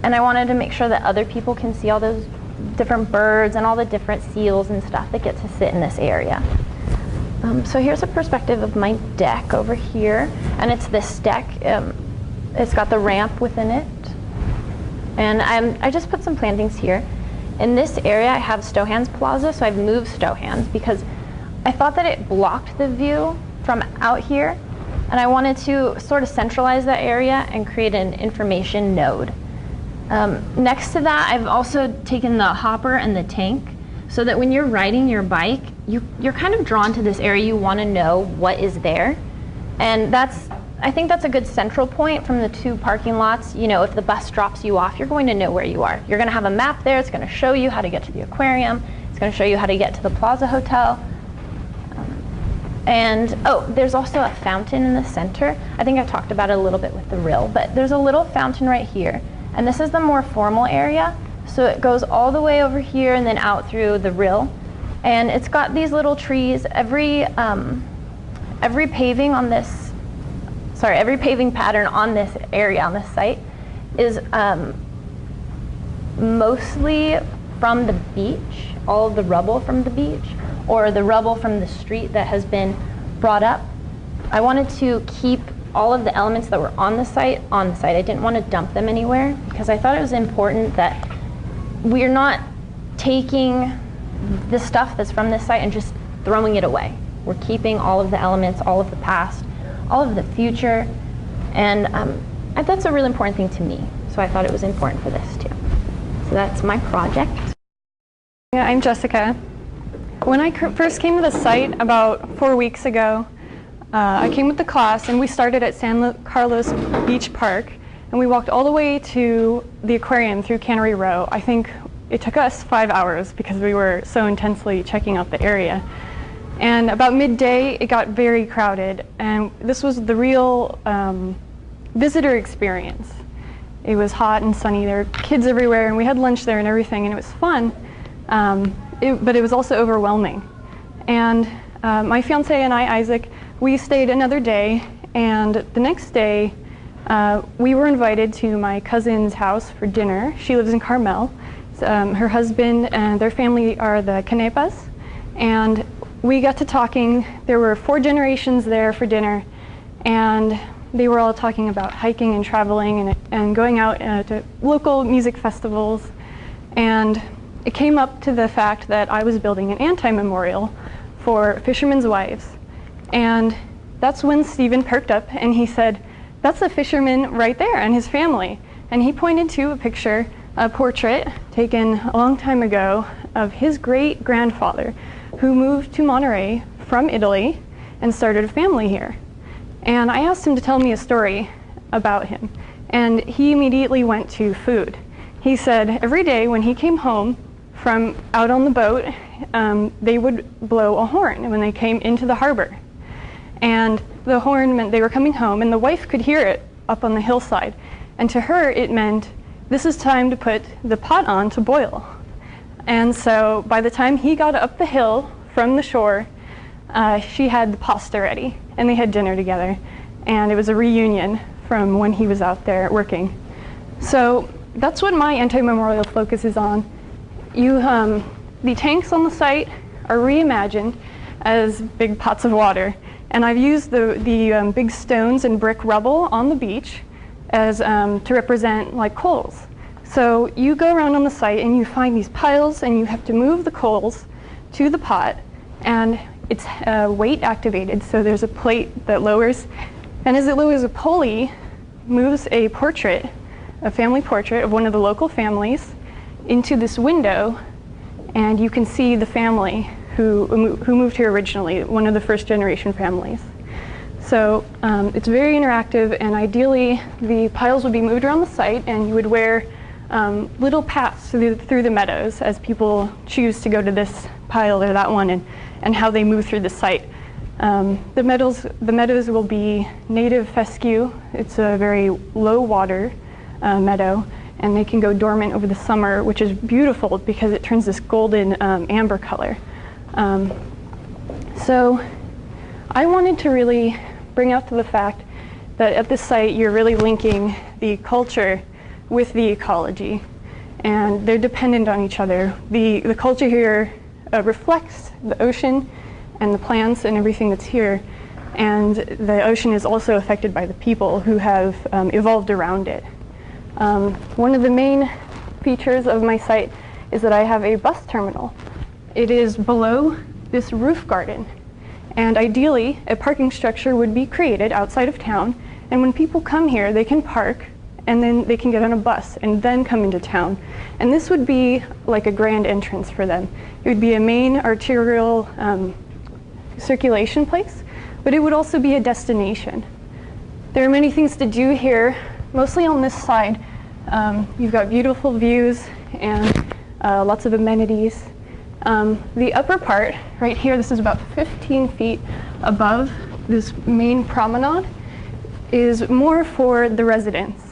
And I wanted to make sure that other people can see all those different birds and all the different seals and stuff that get to sit in this area. So here's a perspective of my deck over here, and it's this deck. It's got the ramp within it. And I just put some plantings here. In this area I have Stohan's Plaza, so I've moved Stohan's because I thought that it blocked the view from out here, and I wanted to sort of centralize that area and create an information node. Next to that, I've also taken the hopper and the tank, so that when you're riding your bike, you're kind of drawn to this area. You want to know what is there, and I think that's a good central point from the two parking lots. You know, if the bus drops you off, you're going to know where you are. You're going to have a map there. It's going to show you how to get to the aquarium. It's going to show you how to get to the Plaza Hotel. There's also a fountain in the center. I think I talked about it a little bit with the rill, but there's a little fountain right here. And this is the more formal area. So it goes all the way over here and then out through the rill. And it's got these little trees. Every paving pattern on this area, on this site, is mostly from the beach, all of the rubble from the beach, or the rubble from the street that has been brought up. I wanted to keep all of the elements that were on the site. I didn't want to dump them anywhere because I thought it was important that we're not taking the stuff that's from this site and just throwing it away. We're keeping all of the elements, all of the past, all of the future, and that's a really important thing to me. So I thought it was important for this too. So that's my project. Yeah, I'm Jessica. When I first came to the site about 4 weeks ago, I came with the class, and we started at San Carlos Beach Park, and we walked all the way to the aquarium through Cannery Row. I think it took us 5 hours because we were so intensely checking out the area. And about midday, it got very crowded, and this was the real visitor experience. It was hot and sunny. There were kids everywhere, and we had lunch there and everything, and it was fun, but it was also overwhelming. And my fiance and I, Isaac, we stayed another day, and the next day we were invited to my cousin's house for dinner. She lives in Carmel. Her husband and their family are the Canepas, and we got to talking. There were 4 generations there for dinner, and they were all talking about hiking and traveling and going out to local music festivals. And it came up to the fact that I was building an anti-memorial for fishermen's wives. And that's when Stephen perked up and he said, "That's a fisherman right there and his family." And he pointed to a picture, a portrait taken a long time ago of his great-grandfather who moved to Monterey from Italy and started a family here. And I asked him to tell me a story about him, and he immediately went to food. He said every day when he came home from out on the boat, they would blow a horn when they came into the harbor. And the horn meant they were coming home, and the wife could hear it up on the hillside. And to her, it meant, this is time to put the pot on to boil. And so by the time he got up the hill from the shore, she had the pasta ready, and they had dinner together. And it was a reunion from when he was out there working. So that's what my anti-memorial focuses on. The tanks on the site are reimagined as big pots of water. And I've used the big stones and brick rubble on the beach as to represent like coals. So you go around on the site and you find these piles, and you have to move the coals to the pot, and it's weight activated. So there's a plate that lowers, and as it lowers, a pulley moves a portrait, a family portrait of one of the local families, into this window, and you can see the family who moved here originally, one of the first generation families. So it's very interactive, and ideally the piles would be moved around the site, and you would wear little paths through the meadows as people choose to go to this pile or that one, and how they move through the site. The meadows will be native fescue. It's a very low water meadow, and they can go dormant over the summer, which is beautiful because it turns this golden amber color. So I wanted to really bring out to the fact that at this site you're really linking the culture with the ecology, and they're dependent on each other. The culture here reflects the ocean and the plants and everything that's here, and the ocean is also affected by the people who have evolved around it. One of the main features of my site is that I have a bus terminal. It is below this roof garden, and ideally a parking structure would be created outside of town, and when people come here they can park, and then they can get on a bus and then come into town. And this would be like a grand entrance for them. It would be a main arterial circulation place, but it would also be a destination. There are many things to do here, mostly on this side. You've got beautiful views and lots of amenities. The upper part, right here, this is about 15 feet above this main promenade, is more for the residents.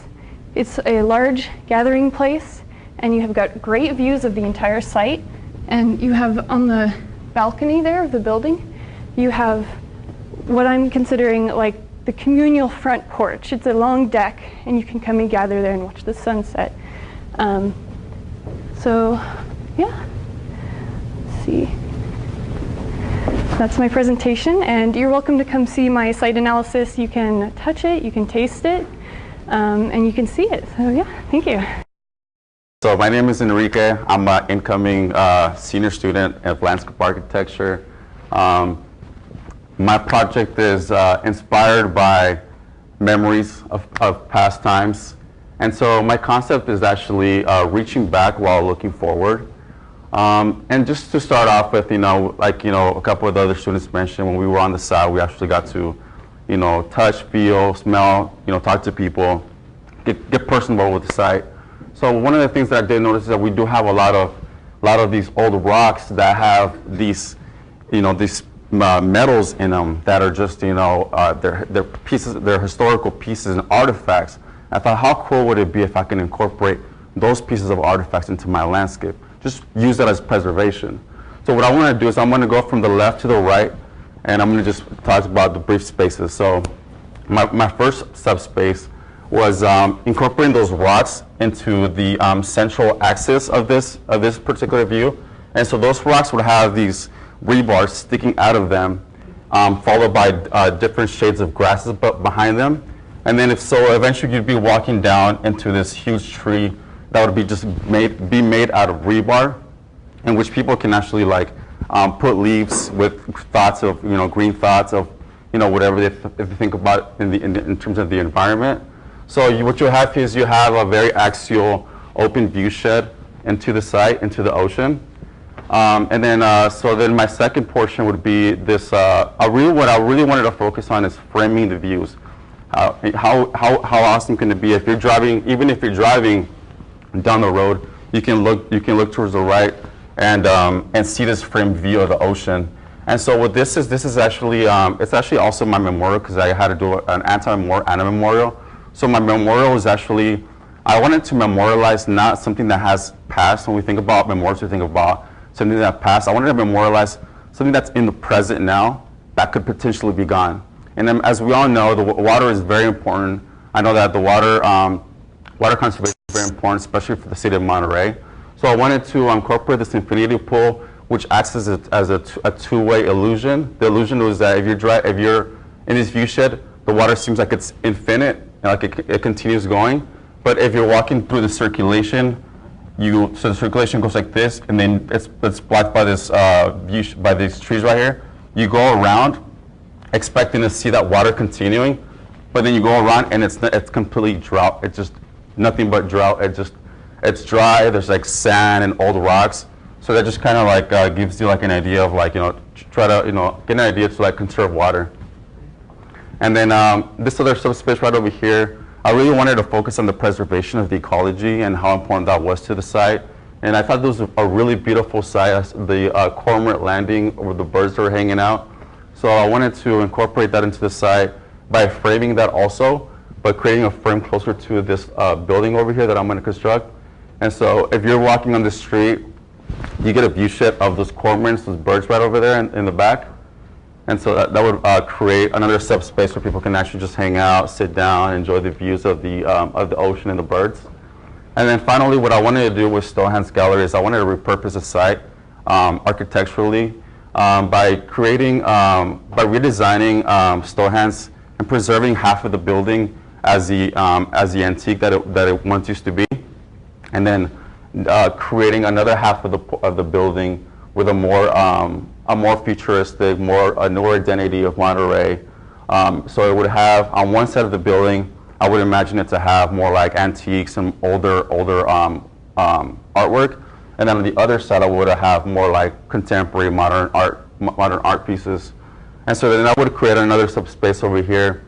It's a large gathering place, and you have got great views of the entire site. And you have on the balcony there of the building, you have what I'm considering like the communal front porch. It's a long deck, and you can come and gather there and watch the sunset. So, yeah. Let's see. That's my presentation, and you're welcome to come see my site analysis. You can touch it, you can taste it, and you can see it. So yeah, thank you. So my name is Enrique. I'm an incoming senior student of landscape architecture. My project is inspired by memories of past times. And so my concept is actually reaching back while looking forward. And just to start off with, a couple of the other students mentioned, when we were on the side, we actually got to, touch, feel, smell, talk to people, get personal with the site. So one of the things that I did notice is that we do have a lot of these old rocks that have these, these metals in them that are just, they're pieces, they're historical pieces and artifacts. I thought, how cool would it be if I can incorporate those pieces of artifacts into my landscape? Just use that as preservation. So what I want to do is I'm going to go from the left to the right, and I'm going to just talk about the brief spaces. So my first subspace was incorporating those rocks into the central axis of this particular view. And so those rocks would have these rebars sticking out of them, followed by different shades of grasses behind them. And then eventually you'd be walking down into this huge tree that would be made out of rebar, in which people can actually put leaves with thoughts of green thoughts of whatever they think about in terms of the environment. So what you have is you have a very axial open view shed into the site, into the ocean. And then my second portion would be this. What I really wanted to focus on is framing the views. How awesome can it be if you're driving, even if you're driving down the road, you can look towards the right and see this framed view of the ocean. And so what this is actually it's actually also my memorial, because I had to do an anti-memorial and a memorial. So my memorial is actually I wanted to memorialize not something that has passed. When we think about memorials, we think about something that passed. I wanted to memorialize something that's in the present now that could potentially be gone. And then, as we all know, the water is very important. I know that the water conservation is very important, especially for the city of Monterey. So I wanted to incorporate this infinity pool, which acts as a two-way illusion. The illusion was that if you're in this view shed, the water seems like it's infinite, and like it continues going. But if you're walking through the circulation, so the circulation goes like this, and then it's blocked by this by these trees right here. You go around, expecting to see that water continuing, but then you go around and it's completely drought. It's just nothing but drought. It's dry. There's like sand and old rocks. So that just kind of like gives you like an idea of like, try to get an idea to like conserve water. And then this other subspace right over here, I really wanted to focus on the preservation of the ecology and how important that was to the site. And I thought this was a really beautiful site, the cormorant landing where the birds were hanging out. So I wanted to incorporate that into the site by framing that also, but creating a frame closer to this building over here that I'm going to construct. And so if you're walking on the street, you get a view shed of those cormorants, those birds right over there in the back. And so that would create another subspace where people can actually just hang out, sit down, enjoy the views of the ocean and the birds. And then finally, what I wanted to do with Stohan's Gallery is I wanted to repurpose the site architecturally by redesigning Stohan's and preserving half of the building as the antique that it once used to be, and then creating another half of the building with a more futuristic, a newer identity of Monterey. So it would have, on one side of the building, I would imagine it to have more like antiques and older artwork, and then on the other side, I would have more like contemporary modern art pieces. And so then I would create another subspace over here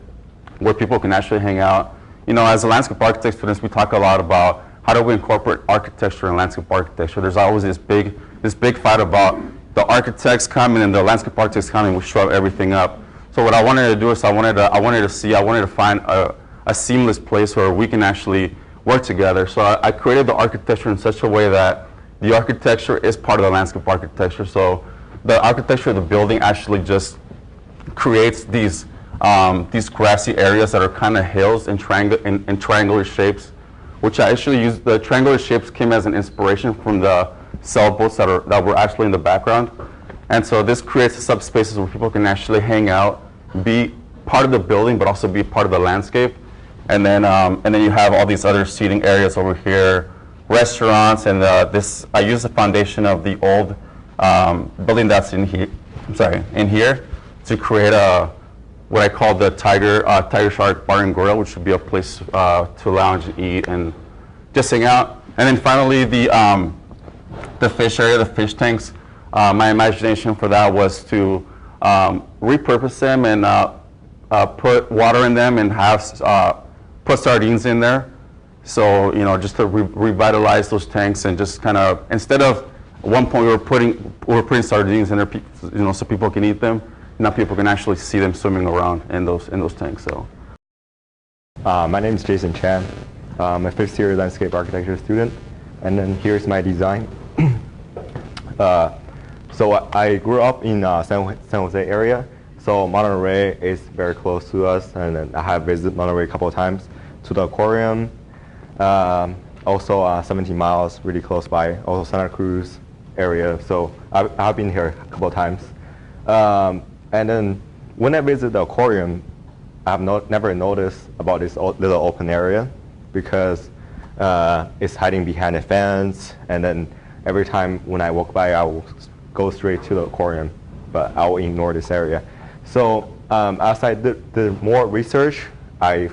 where people can actually hang out. As a landscape architect students, we talk a lot about how do we incorporate architecture and landscape architecture. There's always this big fight about the architects come and the landscape architects come and we shove everything up. So what I wanted to do is I wanted to find a seamless place where we can actually work together. So I created the architecture in such a way that the architecture is part of the landscape architecture. So the architecture of the building actually just creates these grassy areas that are kind of hills in triangular shapes, which I actually used. The triangular shapes came as an inspiration from the sailboats that were actually in the background. And so this creates subspaces where people can actually hang out, be part of the building, but also be part of the landscape. And then you have all these other seating areas over here, restaurants, and I use the foundation of the old building that's in here to create what I call the Tiger Shark Bar and Grill, which would be a place to lounge and eat and just hang out. And then finally, the fish area, the fish tanks. My imagination for that was to repurpose them and put water in them and have put sardines in there. So just to revitalize those tanks and just kind of, instead of at one point we were putting sardines in there, so people can eat them. Now people can actually see them swimming around in those tanks. So, my name is Jason Chan. I'm a fifth-year landscape architecture student, and then here's my design. So I grew up in San Jose area. So Monterey is very close to us, and then I have visited Monterey a couple of times to the aquarium. Also 17 miles, really close by. Also Santa Cruz area. So I've been here a couple of times. And then when I visit the aquarium, I have never noticed about this little open area because it's hiding behind a fence. And then every time when I walk by, I will go straight to the aquarium, but I will ignore this area. So as I did more research, I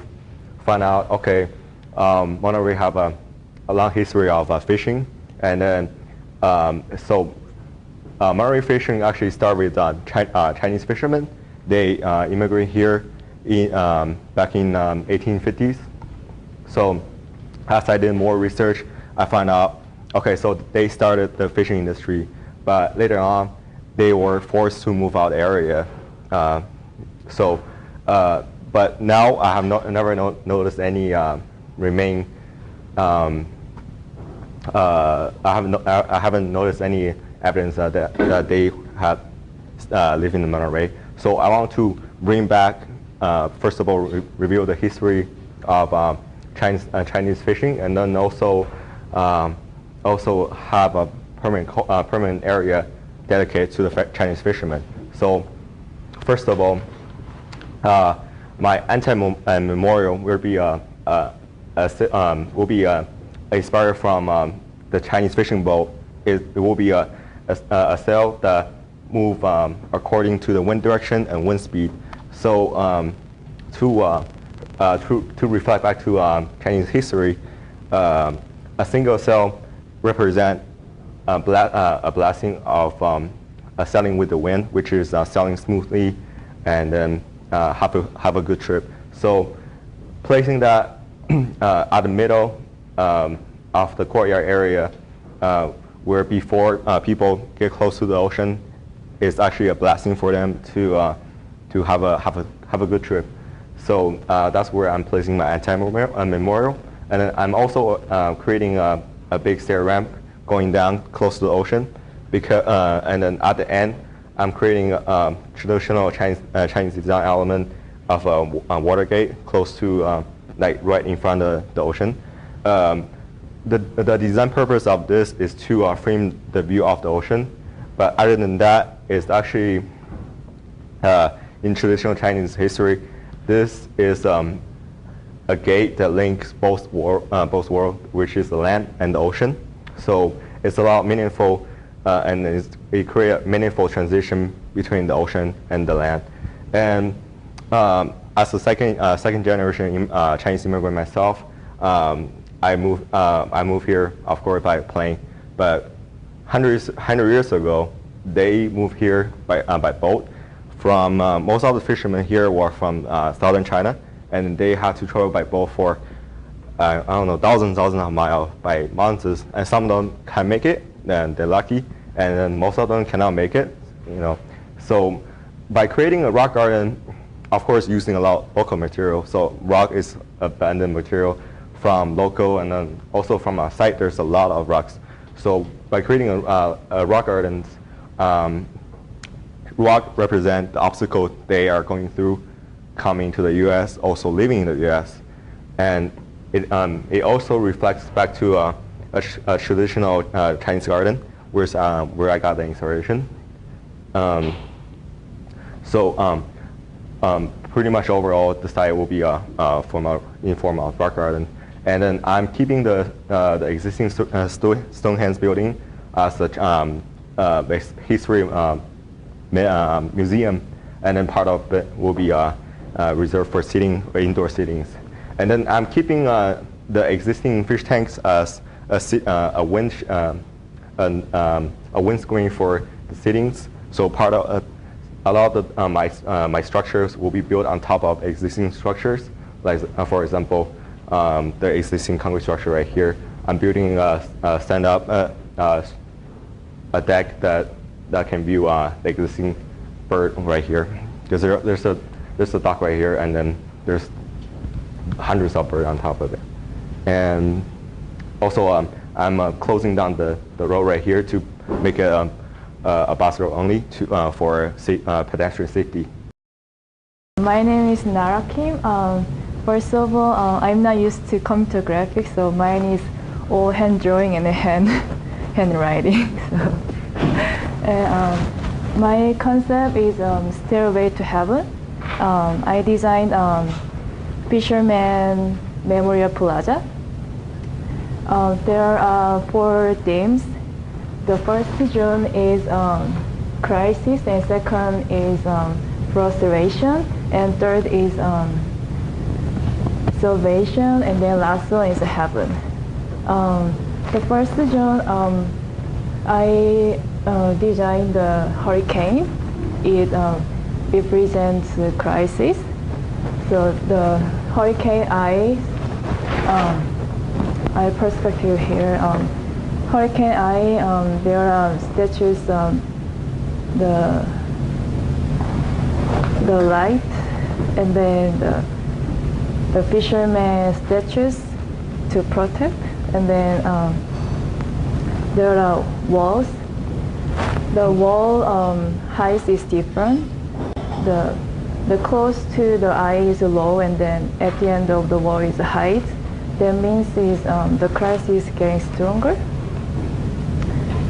found out, okay, Monterey have a long history of fishing. And then, Monterey fishing actually started with Chinese fishermen. They immigrated here back in 1850s. So as I did more research, I found out, okay, so they started the fishing industry, but later on, they were forced to move out the area. But now I have never noticed any remain I haven't noticed any evidence that they have lived in Monterey. So I want to bring back, first of all, reveal the history of Chinese fishing, and then also have a permanent area dedicated to the Chinese fishermen. So first of all, my anti-memorial will be inspired from the Chinese fishing boat. It will be a sail that move according to the wind direction and wind speed. So to reflect back to Chinese history, a single sail represent a blessing of sailing with the wind, which is sailing smoothly and then have a good trip. So placing that at the middle of the courtyard area, where before people get close to the ocean, is actually a blessing for them to have a good trip. So that's where I'm placing my anti-memorial. And then I'm also creating a big stair ramp going down close to the ocean, because and then at the end I'm creating a traditional Chinese design element of a water gate close to like right in front of the ocean. The design purpose of this is to frame the view of the ocean, but other than that, it's actually in traditional Chinese history, this is a gate that links both worlds, which is the land and the ocean. So it's a lot meaningful, and it creates a meaningful transition between the ocean and the land. And as a second generation Chinese immigrant myself, I moved here, of course, by plane. But 100 years ago, they moved here by boat. From most of the fishermen here were from southern China, and they had to travel by boat for I don't know, thousands of miles by months. And some of them can make it, then they're lucky, and then most of them cannot make it. So by creating a rock garden, of course, using a lot of local material. So rock is abundant material from local, and then also from our site, there's a lot of rocks. So by creating a rock garden, rock represent the obstacle they are going through coming to the U.S., also living in the U.S. And it also reflects back to a traditional Chinese garden, where I got the inspiration. Pretty much overall, the site will be in form of rock garden. And then I'm keeping the existing Stonehenge building as a history museum, and then part of it will be reserved for indoor sittings. And then I'm keeping the existing fish tanks as a windscreen for the sittings. So a lot of my structures will be built on top of existing structures. Like for example, the existing concrete structure right here. I'm building a stand-up a deck that can view the existing bird right here. Because there's a dock right here, and then there's hundreds of birds on top of it. And also, I'm closing down the road right here to make it a bus road only for pedestrian safety. My name is Nara Kim. First of all, I'm not used to computer graphics, so mine is all hand drawing and handwriting. And, my concept is Stairway to Heaven. I designed Fisherman Memorial Plaza. There are 4 themes. The first zone is crisis, and second is frustration, and third is salvation, and then last one is heaven. The first zone, I designed the hurricane. It represents the crisis. So the hurricane eye perspective here. Hurricane eye, there are statues, the light, and then the fisherman statues to protect. And then there are walls. The wall height is different. The close to the eye is low, and then at the end of the wall is height. That means is the Christ is getting stronger.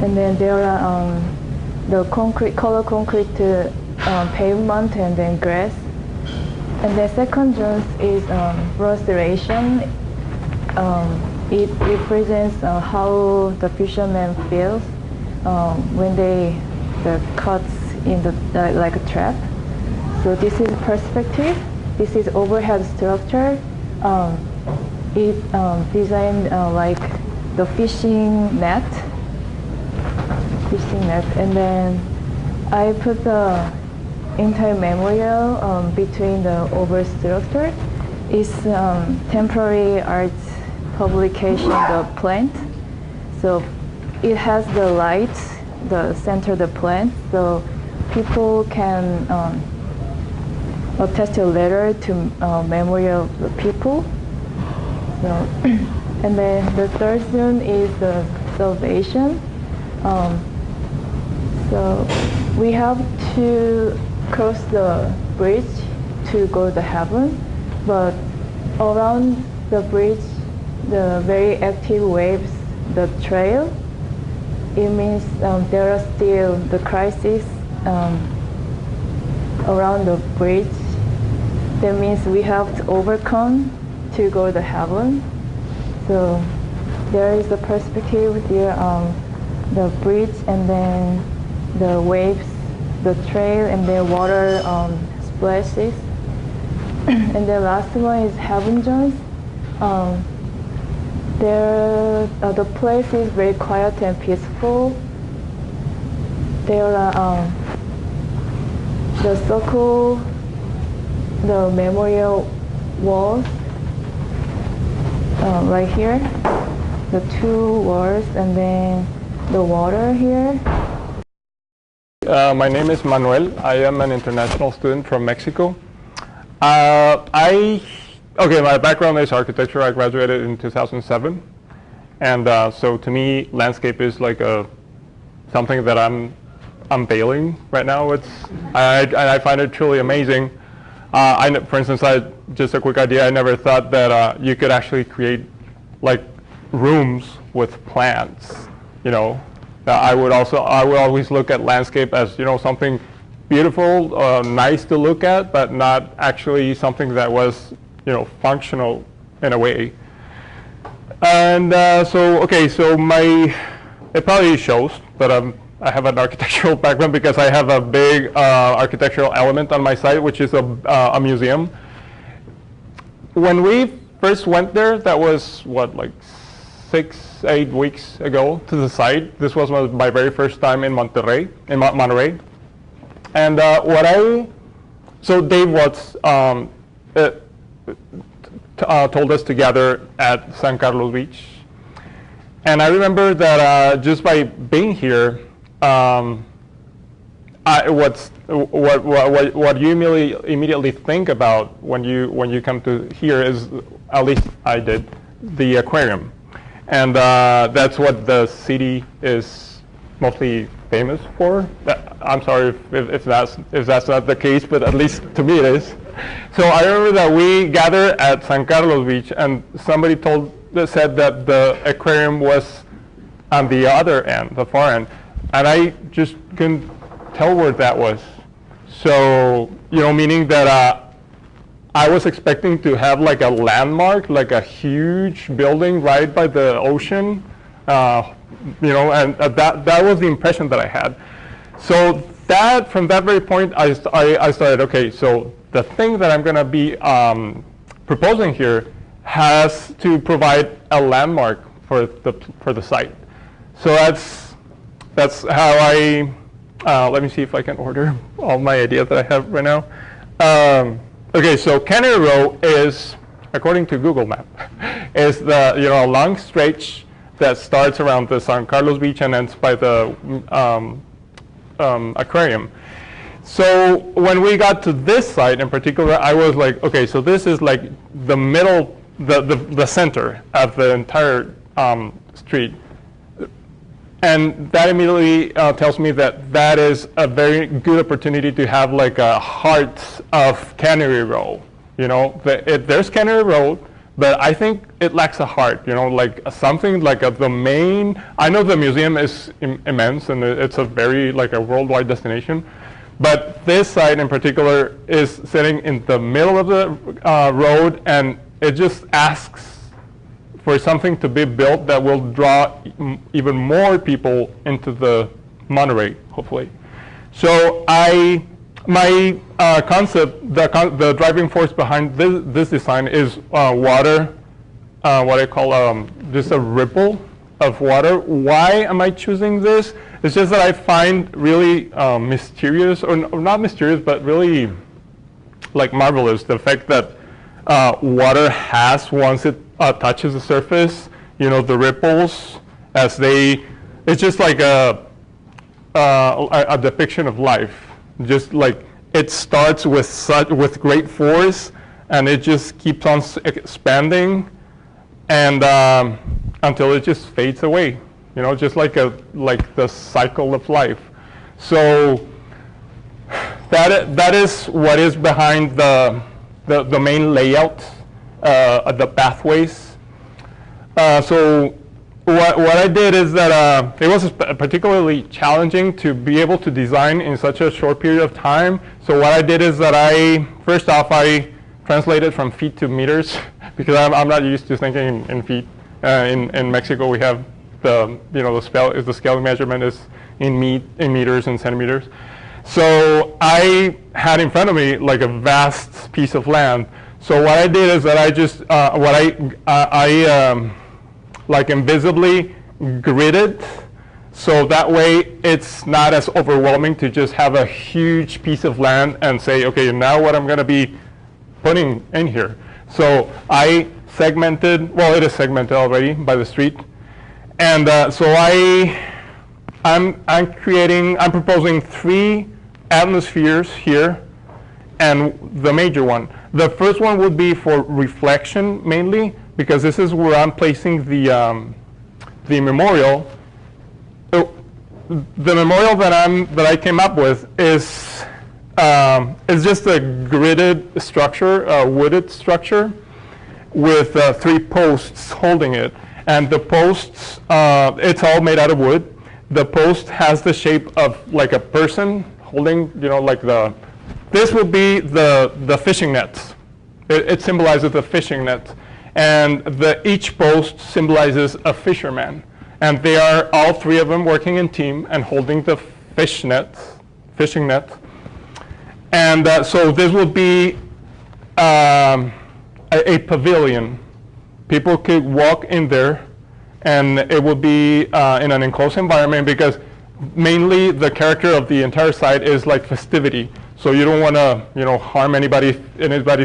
And then there are the color concrete pavement and then grass. And the second zone is restoration. It represents how the fishermen feels when they cuts in the like a trap. So this is perspective. This is overhead structure. It designed like the fishing net. And then I put the entire memorial between the over structure. It's temporary art publication, the plant. So it has the light, the center of the plant, so people can attach a letter to memorial of the people. So, and then the third zone is the salvation. So we have to cross the bridge to go to heaven, but around the bridge, the very active waves, the trail, it means there are still the crisis around the bridge. That means we have to overcome to go to heaven. So there is a perspective there on the bridge, and then the waves, the trail, and the water splashes. And the last one is heaven joys. The place is very quiet and peaceful. There are the circle, the memorial walls right here, the two walls, and then the water here. My name is Manuel. I am an international student from Mexico. My background is architecture. I graduated in 2007, and so to me, landscape is like something that I'm unveiling right now. I find it truly amazing. For instance, just a quick idea. I never thought that you could actually create like rooms with plants. You know, I would always look at landscape as something beautiful, nice to look at, but not actually something that was functional in a way. And so it probably shows that I have an architectural background because I have a big architectural element on my site, which is a museum. When we first went there, that was like 6-8 weeks ago to the site. This was my very first time in Monterey, and so Dave Watts told us to gather at San Carlos Beach, and I remember that just by being here, what you immediately think about when you come to here is, at least I did, the aquarium. And that's what the city is mostly famous for. I'm sorry if that's not the case, but at least to me it is. So I remember that we gathered at San Carlos Beach, and somebody said that the aquarium was on the other end, the far end, and I just couldn't tell where that was. So meaning that I was expecting to have like a landmark, like a huge building right by the ocean, and that was the impression that I had. So from that very point, I started, okay, so the thing that I'm going to be proposing here has to provide a landmark for the site. So that's how I, let me see if I can order all my ideas that I have right now. Okay, so Cannery Row is, according to Google Map, is the a long stretch that starts around the San Carlos Beach and ends by the aquarium. So when we got to this site in particular, I was like, okay, so this is like the middle the center of the entire street. And that immediately tells me that that is a very good opportunity to have like a heart of Cannery Row. You know, there's Cannery Row, but I think it lacks a heart. You know, like something like the main. I know the museum is immense and it's a very like a worldwide destination, but this site in particular is sitting in the middle of the road, and it just asks for something to be built that will draw even more people into the Monterey, hopefully. So my concept, the driving force behind this design is water, what I call just a ripple of water. Why am I choosing this? It's just that I find really mysterious, or not mysterious, but really like marvelous, the fact that water has, once it touches the surface, you know, the ripples as it's just like a depiction of life. Just like it starts with great force, and it just keeps on expanding, and until it just fades away. You know, just like the cycle of life. So that is what is behind the main layout. The pathways. So what I did is that it was particularly challenging to be able to design in such a short period of time. So what I did is that I translated from feet to meters because I'm not used to thinking in feet. In Mexico we have the scale measurement is in meters and centimeters. So I had in front of me like a vast piece of land. So what I did is that I just like invisibly gridded, so that way it's not as overwhelming to just have a huge piece of land and say, okay, now what I'm going to be putting in here. So I segmented. Well, it is segmented already by the street, and so I'm proposing 3 atmospheres here, and the major one. The first one would be for reflection mainly, because this is where I'm placing the memorial. The memorial that I came up with is just a gridded structure, a wooded structure, with 3 posts holding it, and the posts it's all made out of wood. The post has the shape of like a person holding, you know, like this would be the fishing nets. It symbolizes the fishing net. And each post symbolizes a fisherman. And they are all 3 of them working in team and holding the fishing net. And so this will be a pavilion. People could walk in there, and it will be in an enclosed environment, because mainly the character of the entire site is like festivity. So you don't want to, you know, harm anybody's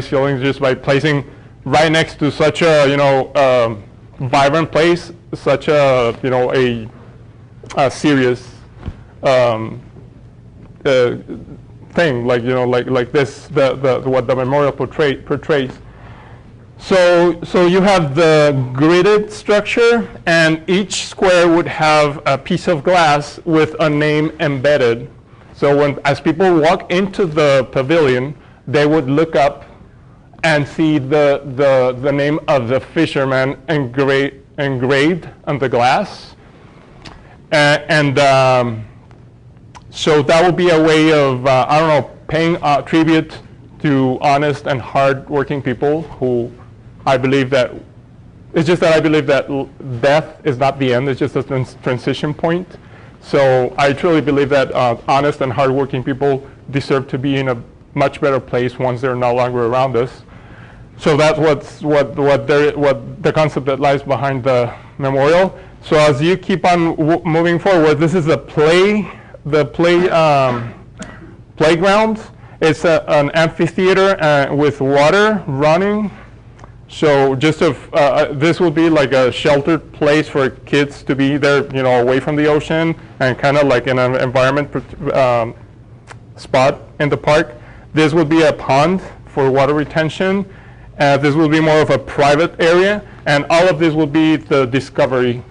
feelings just by placing right next to such a, vibrant place, such a, a serious thing, like, like this, what the memorial portrays. So you have the gridded structure, and each square would have a piece of glass with a name embedded. So as people walk into the pavilion, they would look up and see the name of the fisherman engraved on the glass. So that would be a way of, paying tribute to honest and hard-working people who I believe that, it's just that I believe that death is not the end, it's just a transition point. So I truly believe that honest and hardworking people deserve to be in a much better place once they're no longer around us. So that's what the concept that lies behind the memorial. So as you keep on moving forward, this is the playground. It's an amphitheater with water running. So just this will be like a sheltered place for kids to be there, away from the ocean, and kind of like in an environment spot in the park. This would be a pond for water retention, This will be more of a private area, and all of this will be the discovery,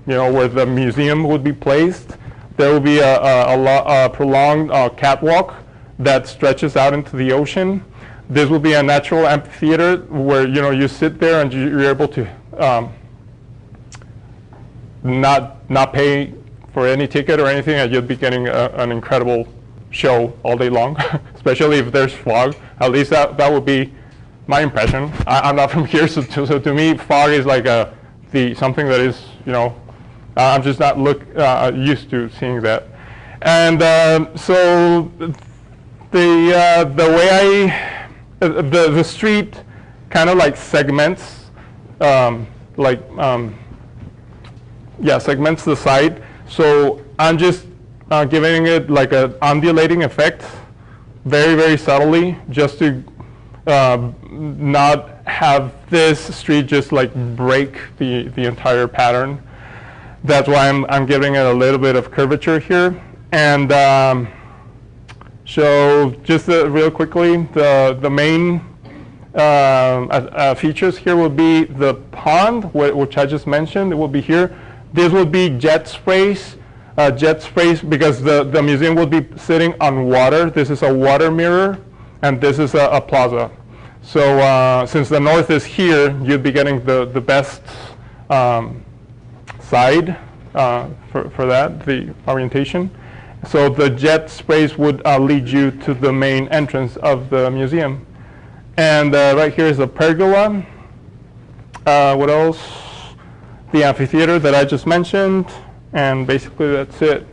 where the museum would be placed. There will be a prolonged catwalk that stretches out into the ocean. This will be a natural amphitheater where you sit there and you're able to not pay for any ticket or anything, and you'll be getting an incredible show all day long, especially if there's fog. At least that would be my impression. I'm not from here, so to me, fog is like something that is, I'm just not used to seeing that. And so the way the street kind of like segments, segments the site. So I'm just giving it like an undulating effect, very, very subtly, just to not have this street just like break the entire pattern. That's why I'm giving it a little bit of curvature here. And so just real quickly, the main features here will be the pond, which I just mentioned. It will be here. This will be jet sprays. Because the museum will be sitting on water. This is a water mirror, and this is a plaza. So since the north is here, you'd be getting the best side for that, the orientation. So the jet sprays would lead you to the main entrance of the museum. And right here is the pergola. What else? The amphitheater that I just mentioned. And basically that's it.